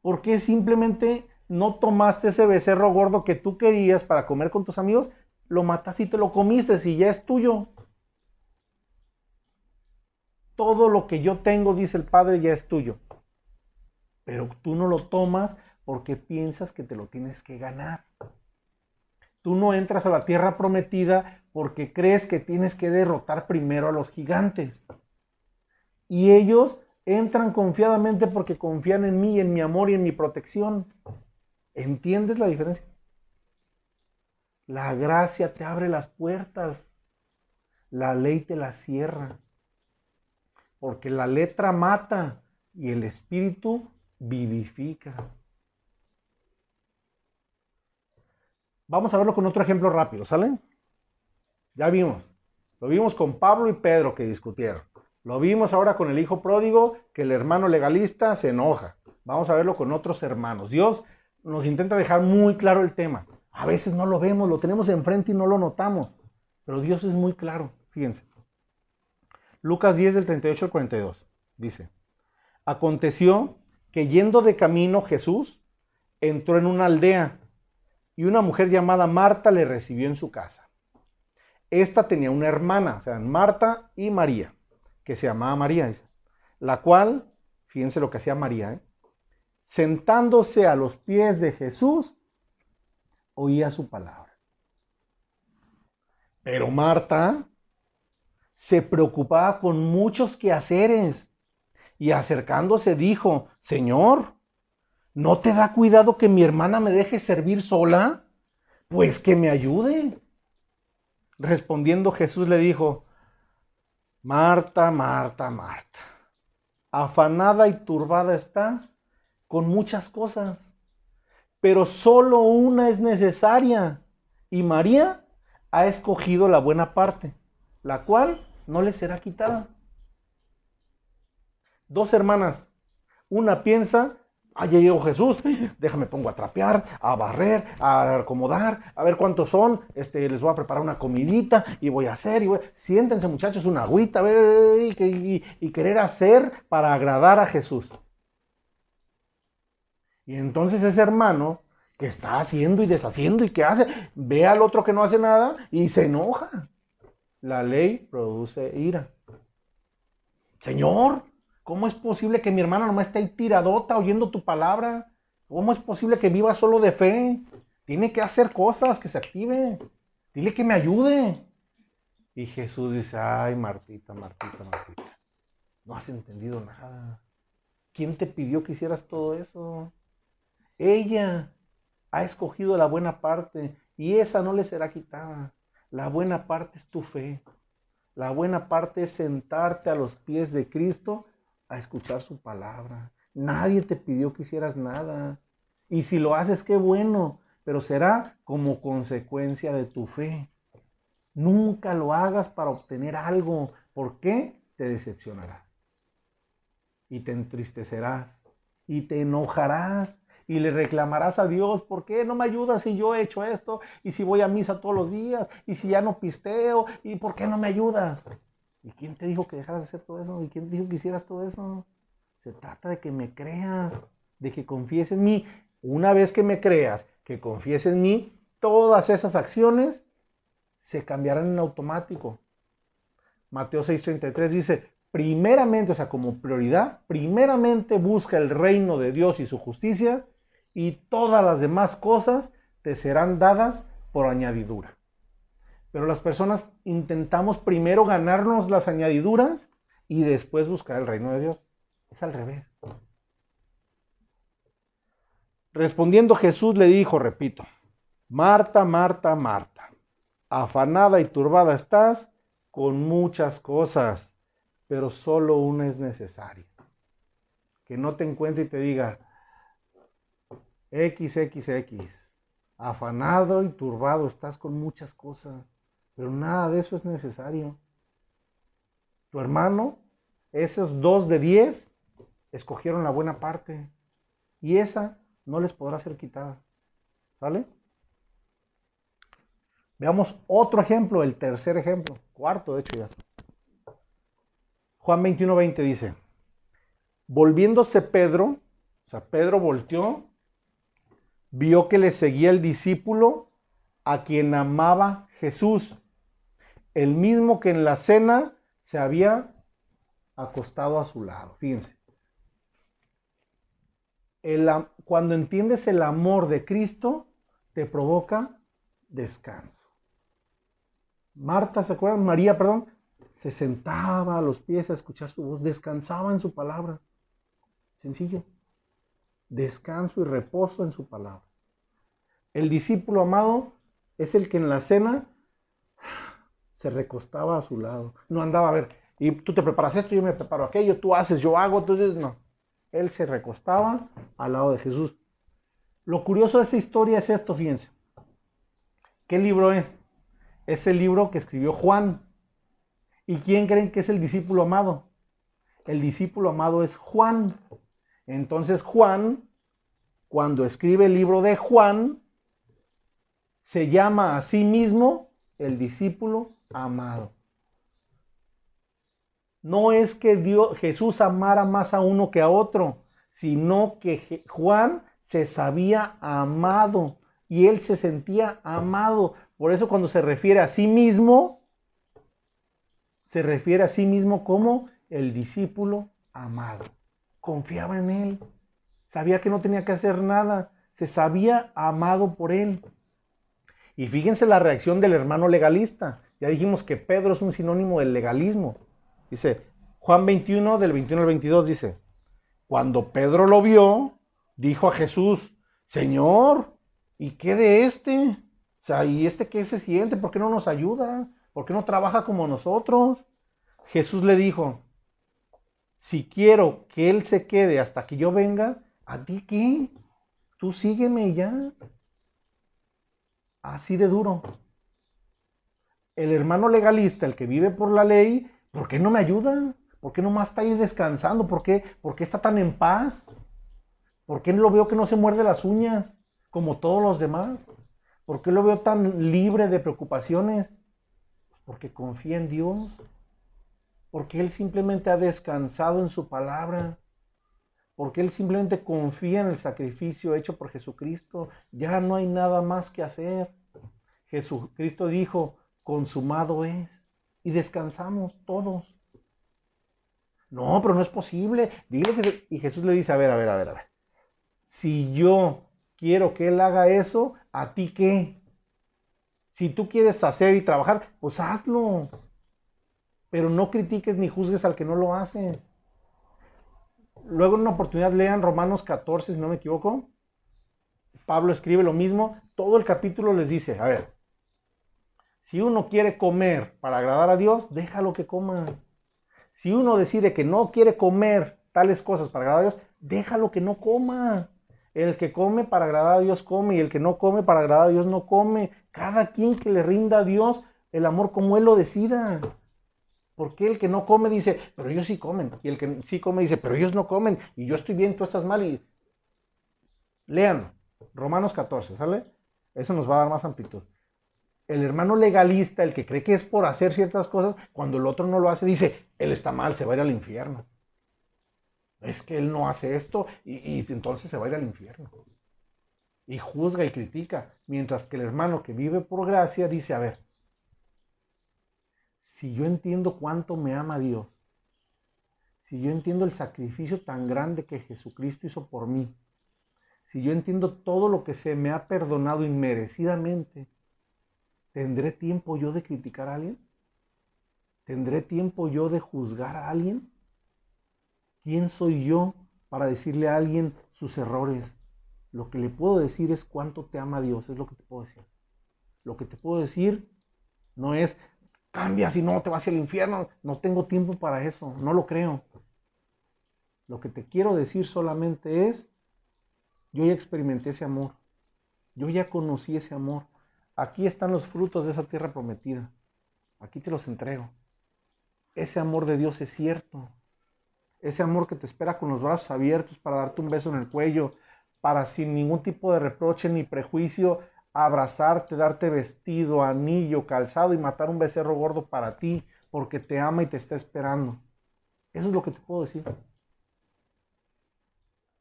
¿Por qué simplemente no tomaste ese becerro gordo que tú querías para comer con tus amigos? Lo mataste y te lo comiste y ya es tuyo. Todo lo que yo tengo, dice el Padre, ya es tuyo. Pero tú no lo tomas porque piensas que te lo tienes que ganar. Tú no entras a la tierra prometida porque crees que tienes que derrotar primero a los gigantes. Y ellos entran confiadamente porque confían en mí, en mi amor y en mi protección. ¿Entiendes la diferencia? La gracia te abre las puertas, la ley te las cierra. Porque la letra mata y el espíritu vivifica. Vamos a verlo con otro ejemplo rápido, ¿sale? Ya vimos. Lo vimos con Pablo y Pedro que discutieron. Lo vimos ahora con el hijo pródigo, que el hermano legalista se enoja. Vamos a verlo con otros hermanos. Dios nos intenta dejar muy claro el tema. A veces no lo vemos, lo tenemos enfrente y no lo notamos. Pero Dios es muy claro. Fíjense. Lucas 10 del 38 al 42. Dice, aconteció que yendo de camino Jesús entró en una aldea y una mujer llamada Marta le recibió en su casa. Esta tenía una hermana, o sea, Marta y María, que se llamaba María, la cual, fíjense lo que hacía María, sentándose a los pies de Jesús, oía su palabra. Pero Marta se preocupaba con muchos quehaceres y acercándose dijo, Señor, ¿no te da cuidado que mi hermana me deje servir sola? Pues que me ayude. Respondiendo Jesús le dijo, Marta, Marta, Marta, afanada y turbada estás con muchas cosas, pero solo una es necesaria, y María ha escogido la buena parte, la cual no le será quitada. Dos hermanas, una piensa, ya llegó Jesús, déjame pongo a trapear, a barrer, a acomodar, a ver cuántos son, les voy a preparar una comidita y voy a hacer, siéntense muchachos, una agüita, a ver, y querer hacer para agradar a Jesús. Y entonces ese hermano que está haciendo y deshaciendo y que hace, ve al otro que no hace nada y se enoja. La ley produce ira. Señor, ¿cómo es posible que mi hermana nomás esté ahí tiradota oyendo tu palabra? ¿Cómo es posible que viva solo de fe? Tiene que hacer cosas, que se active. Dile que me ayude. Y Jesús dice, ay, Martita, Martita, Martita, no has entendido nada. ¿Quién te pidió que hicieras todo eso? Ella ha escogido la buena parte y esa no le será quitada. La buena parte es tu fe. La buena parte es sentarte a los pies de Cristo a escuchar su palabra. Nadie te pidió que hicieras nada. Y si lo haces, qué bueno, pero será como consecuencia de tu fe. Nunca lo hagas para obtener algo. ¿Por qué? Te decepcionarás. Y te entristecerás. Y te enojarás. Y le reclamarás a Dios, ¿por qué no me ayudas si yo he hecho esto? Y si voy a misa todos los días, y si ya no pisteo, ¿y por qué no me ayudas? ¿Y quién te dijo que dejaras de hacer todo eso? ¿Y quién te dijo que hicieras todo eso? Se trata de que me creas, de que confíes en mí. Una vez que me creas, que confíes en mí, todas esas acciones se cambiarán en automático. Mateo 6:33 dice, primeramente, o sea, como prioridad, primeramente busca el reino de Dios y su justicia, y todas las demás cosas te serán dadas por añadidura. Pero las personas intentamos primero ganarnos las añadiduras y después buscar el reino de Dios. Es al revés. Respondiendo Jesús le dijo, repito, Marta, Marta, Marta, afanada y turbada estás con muchas cosas, pero solo una es necesaria. Que no te encuentre y te diga, XXX, afanado y turbado estás con muchas cosas, pero nada de eso es necesario. Tu hermano, esos 2 de 10, escogieron la buena parte y esa no les podrá ser quitada. ¿Sale? Veamos otro ejemplo, el tercer ejemplo, cuarto de hecho ya. Juan 21:20 dice, volviéndose Pedro, o sea, Pedro volteó, vio que le seguía el discípulo a quien amaba Jesús, el mismo que en la cena se había acostado a su lado. Fíjense, cuando entiendes el amor de Cristo, te provoca descanso. Marta, ¿se acuerdan? María, perdón, se sentaba a los pies a escuchar su voz, descansaba en su palabra. Sencillo. Descanso y reposo en su palabra. El discípulo amado es el que en la cena se recostaba a su lado. No andaba a ver, y tú te preparas esto, yo me preparo aquello, tú haces, yo hago, entonces no. Él se recostaba al lado de Jesús. Lo curioso de esta historia es esto, fíjense. ¿Qué libro es? Es el libro que escribió Juan. ¿Y quién creen que es el discípulo amado? El discípulo amado es Juan. Entonces Juan, cuando escribe el libro de Juan, se llama a sí mismo el discípulo amado. No es que Jesús amara más a uno que a otro, sino que Juan se sabía amado y él se sentía amado. Por eso cuando se refiere a sí mismo como el discípulo amado. Confiaba en él, sabía que no tenía que hacer nada, se sabía amado por él. Y fíjense la reacción del hermano legalista. Ya dijimos que Pedro es un sinónimo del legalismo. Dice, Juan 21, del 21 al 22, dice, cuando Pedro lo vio, dijo a Jesús, Señor, ¿y qué de este? O sea, ¿y este qué se siente? ¿Por qué no nos ayuda? ¿Por qué no trabaja como nosotros? Jesús le dijo, si quiero que él se quede hasta que yo venga, ¿a ti qué? Tú sígueme y ya. Así de duro. El hermano legalista, el que vive por la ley, ¿por qué no me ayuda? ¿Por qué nomás está ahí descansando? ¿Por qué está tan en paz? ¿Por qué lo veo que no se muerde las uñas como todos los demás? ¿Por qué lo veo tan libre de preocupaciones? Porque confía en Dios. Porque Él simplemente ha descansado en su palabra. Porque Él simplemente confía en el sacrificio hecho por Jesucristo. Ya no hay nada más que hacer. Jesucristo dijo, consumado es. Y descansamos todos. No, pero no es posible. Y Jesús le dice, a ver. Si yo quiero que Él haga eso, ¿a ti qué? Si tú quieres hacer y trabajar, pues hazlo. Pero no critiques ni juzgues al que no lo hace. Luego en una oportunidad lean Romanos 14, si no me equivoco. Pablo escribe lo mismo, todo el capítulo les dice, a ver, si uno quiere comer para agradar a Dios, déjalo que coma. Si uno decide que no quiere comer tales cosas para agradar a Dios, déjalo que no coma. El que come para agradar a Dios come y el que no come para agradar a Dios no come. Cada quien que le rinda a Dios el amor como Él lo decida. Porque el que no come dice, pero ellos sí comen. Y el que sí come dice, pero ellos no comen. Y yo estoy bien, tú estás mal. Y lean Romanos 14, ¿sale? Eso nos va a dar más amplitud. El hermano legalista, el que cree que es por hacer ciertas cosas, cuando el otro no lo hace, dice, él está mal, se va a ir al infierno. Es que él no hace esto y entonces se va a ir al infierno. Y juzga y critica. Mientras que el hermano que vive por gracia dice, a ver, si yo entiendo cuánto me ama Dios, si yo entiendo el sacrificio tan grande que Jesucristo hizo por mí, si yo entiendo todo lo que se me ha perdonado inmerecidamente, ¿tendré tiempo yo de criticar a alguien? ¿Tendré tiempo yo de juzgar a alguien? ¿Quién soy yo para decirle a alguien sus errores? Lo que le puedo decir es cuánto te ama Dios, es lo que te puedo decir. Lo que te puedo decir no es, cambia si no te vas al infierno, no tengo tiempo para eso, no lo creo. Lo que te quiero decir solamente es, yo ya experimenté ese amor, yo ya conocí ese amor. Aquí están los frutos de esa tierra prometida, aquí te los entrego. Ese amor de Dios es cierto. Ese amor que te espera con los brazos abiertos para darte un beso en el cuello, para sin ningún tipo de reproche ni prejuicio, abrazarte, darte vestido, anillo, calzado y matar un becerro gordo para ti, porque te ama y te está esperando. Eso es lo que te puedo decir.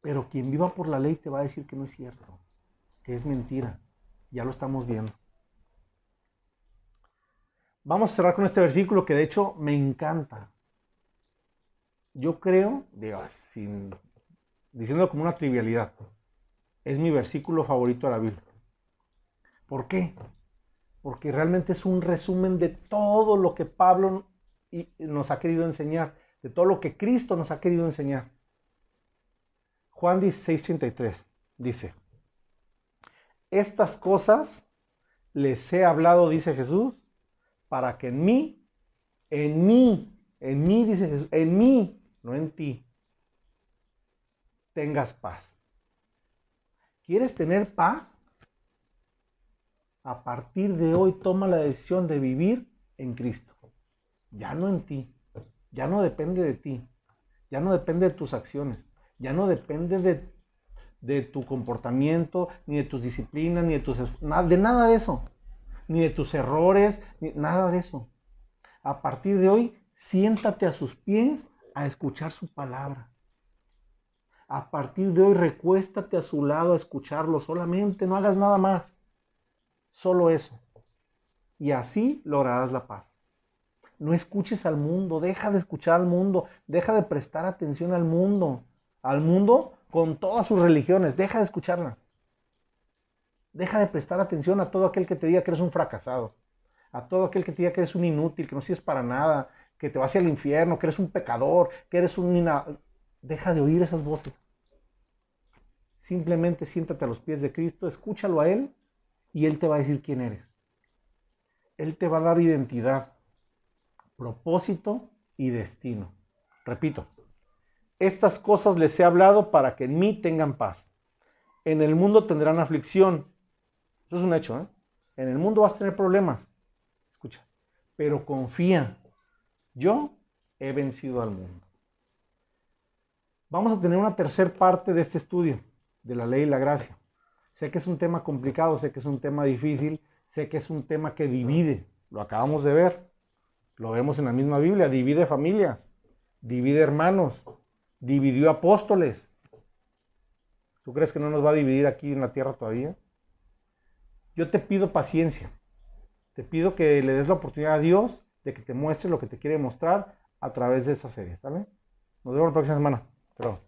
Pero quien viva por la ley te va a decir que no es cierto, que es mentira. Ya lo estamos viendo. Vamos a cerrar con este versículo que de hecho me encanta. Yo creo, digo, diciéndolo como una trivialidad, es mi versículo favorito de la Biblia. ¿Por qué? Porque realmente es un resumen de todo lo que Pablo nos ha querido enseñar, de todo lo que Cristo nos ha querido enseñar. Juan 16:33 dice, estas cosas les he hablado, dice Jesús, para que en mí, dice Jesús, en mí, no en ti, tengas paz. ¿Quieres tener paz? A partir de hoy toma la decisión de vivir en Cristo. Ya no en ti, ya no depende de ti, ya no depende de tus acciones, ya no depende de tu comportamiento, ni de tus disciplinas, ni de nada de eso, ni de tus errores, ni nada de eso. A partir de hoy, siéntate a sus pies a escuchar su palabra. A partir de hoy, recuéstate a su lado a escucharlo solamente, no hagas nada más. Solo eso. Y así lograrás la paz. No escuches al mundo, deja de escuchar al mundo, deja de prestar atención al mundo con todas sus religiones, deja de escucharlas. Deja de prestar atención a todo aquel que te diga que eres un fracasado, a todo aquel que te diga que eres un inútil, que no sirves para nada, que te vas al infierno, que eres un pecador, que eres Deja de oír esas voces. Simplemente siéntate a los pies de Cristo, escúchalo a Él y Él te va a decir quién eres. Él te va a dar identidad, propósito y destino. Repito, estas cosas les he hablado para que en mí tengan paz. En el mundo tendrán aflicción. Eso es un hecho, ¿eh? En el mundo vas a tener problemas. Escucha, pero confía. Yo he vencido al mundo. Vamos a tener una tercera parte de este estudio de la ley y la gracia. Sé que es un tema complicado, sé que es un tema difícil, sé que es un tema que divide. Lo acabamos de ver. Lo vemos en la misma Biblia. Divide familias, divide hermanos, dividió apóstoles. ¿Tú crees que no nos va a dividir aquí en la tierra todavía? Yo te pido paciencia. Te pido que le des la oportunidad a Dios de que te muestre lo que te quiere mostrar a través de esta serie, ¿sale? Nos vemos la próxima semana. Hasta luego.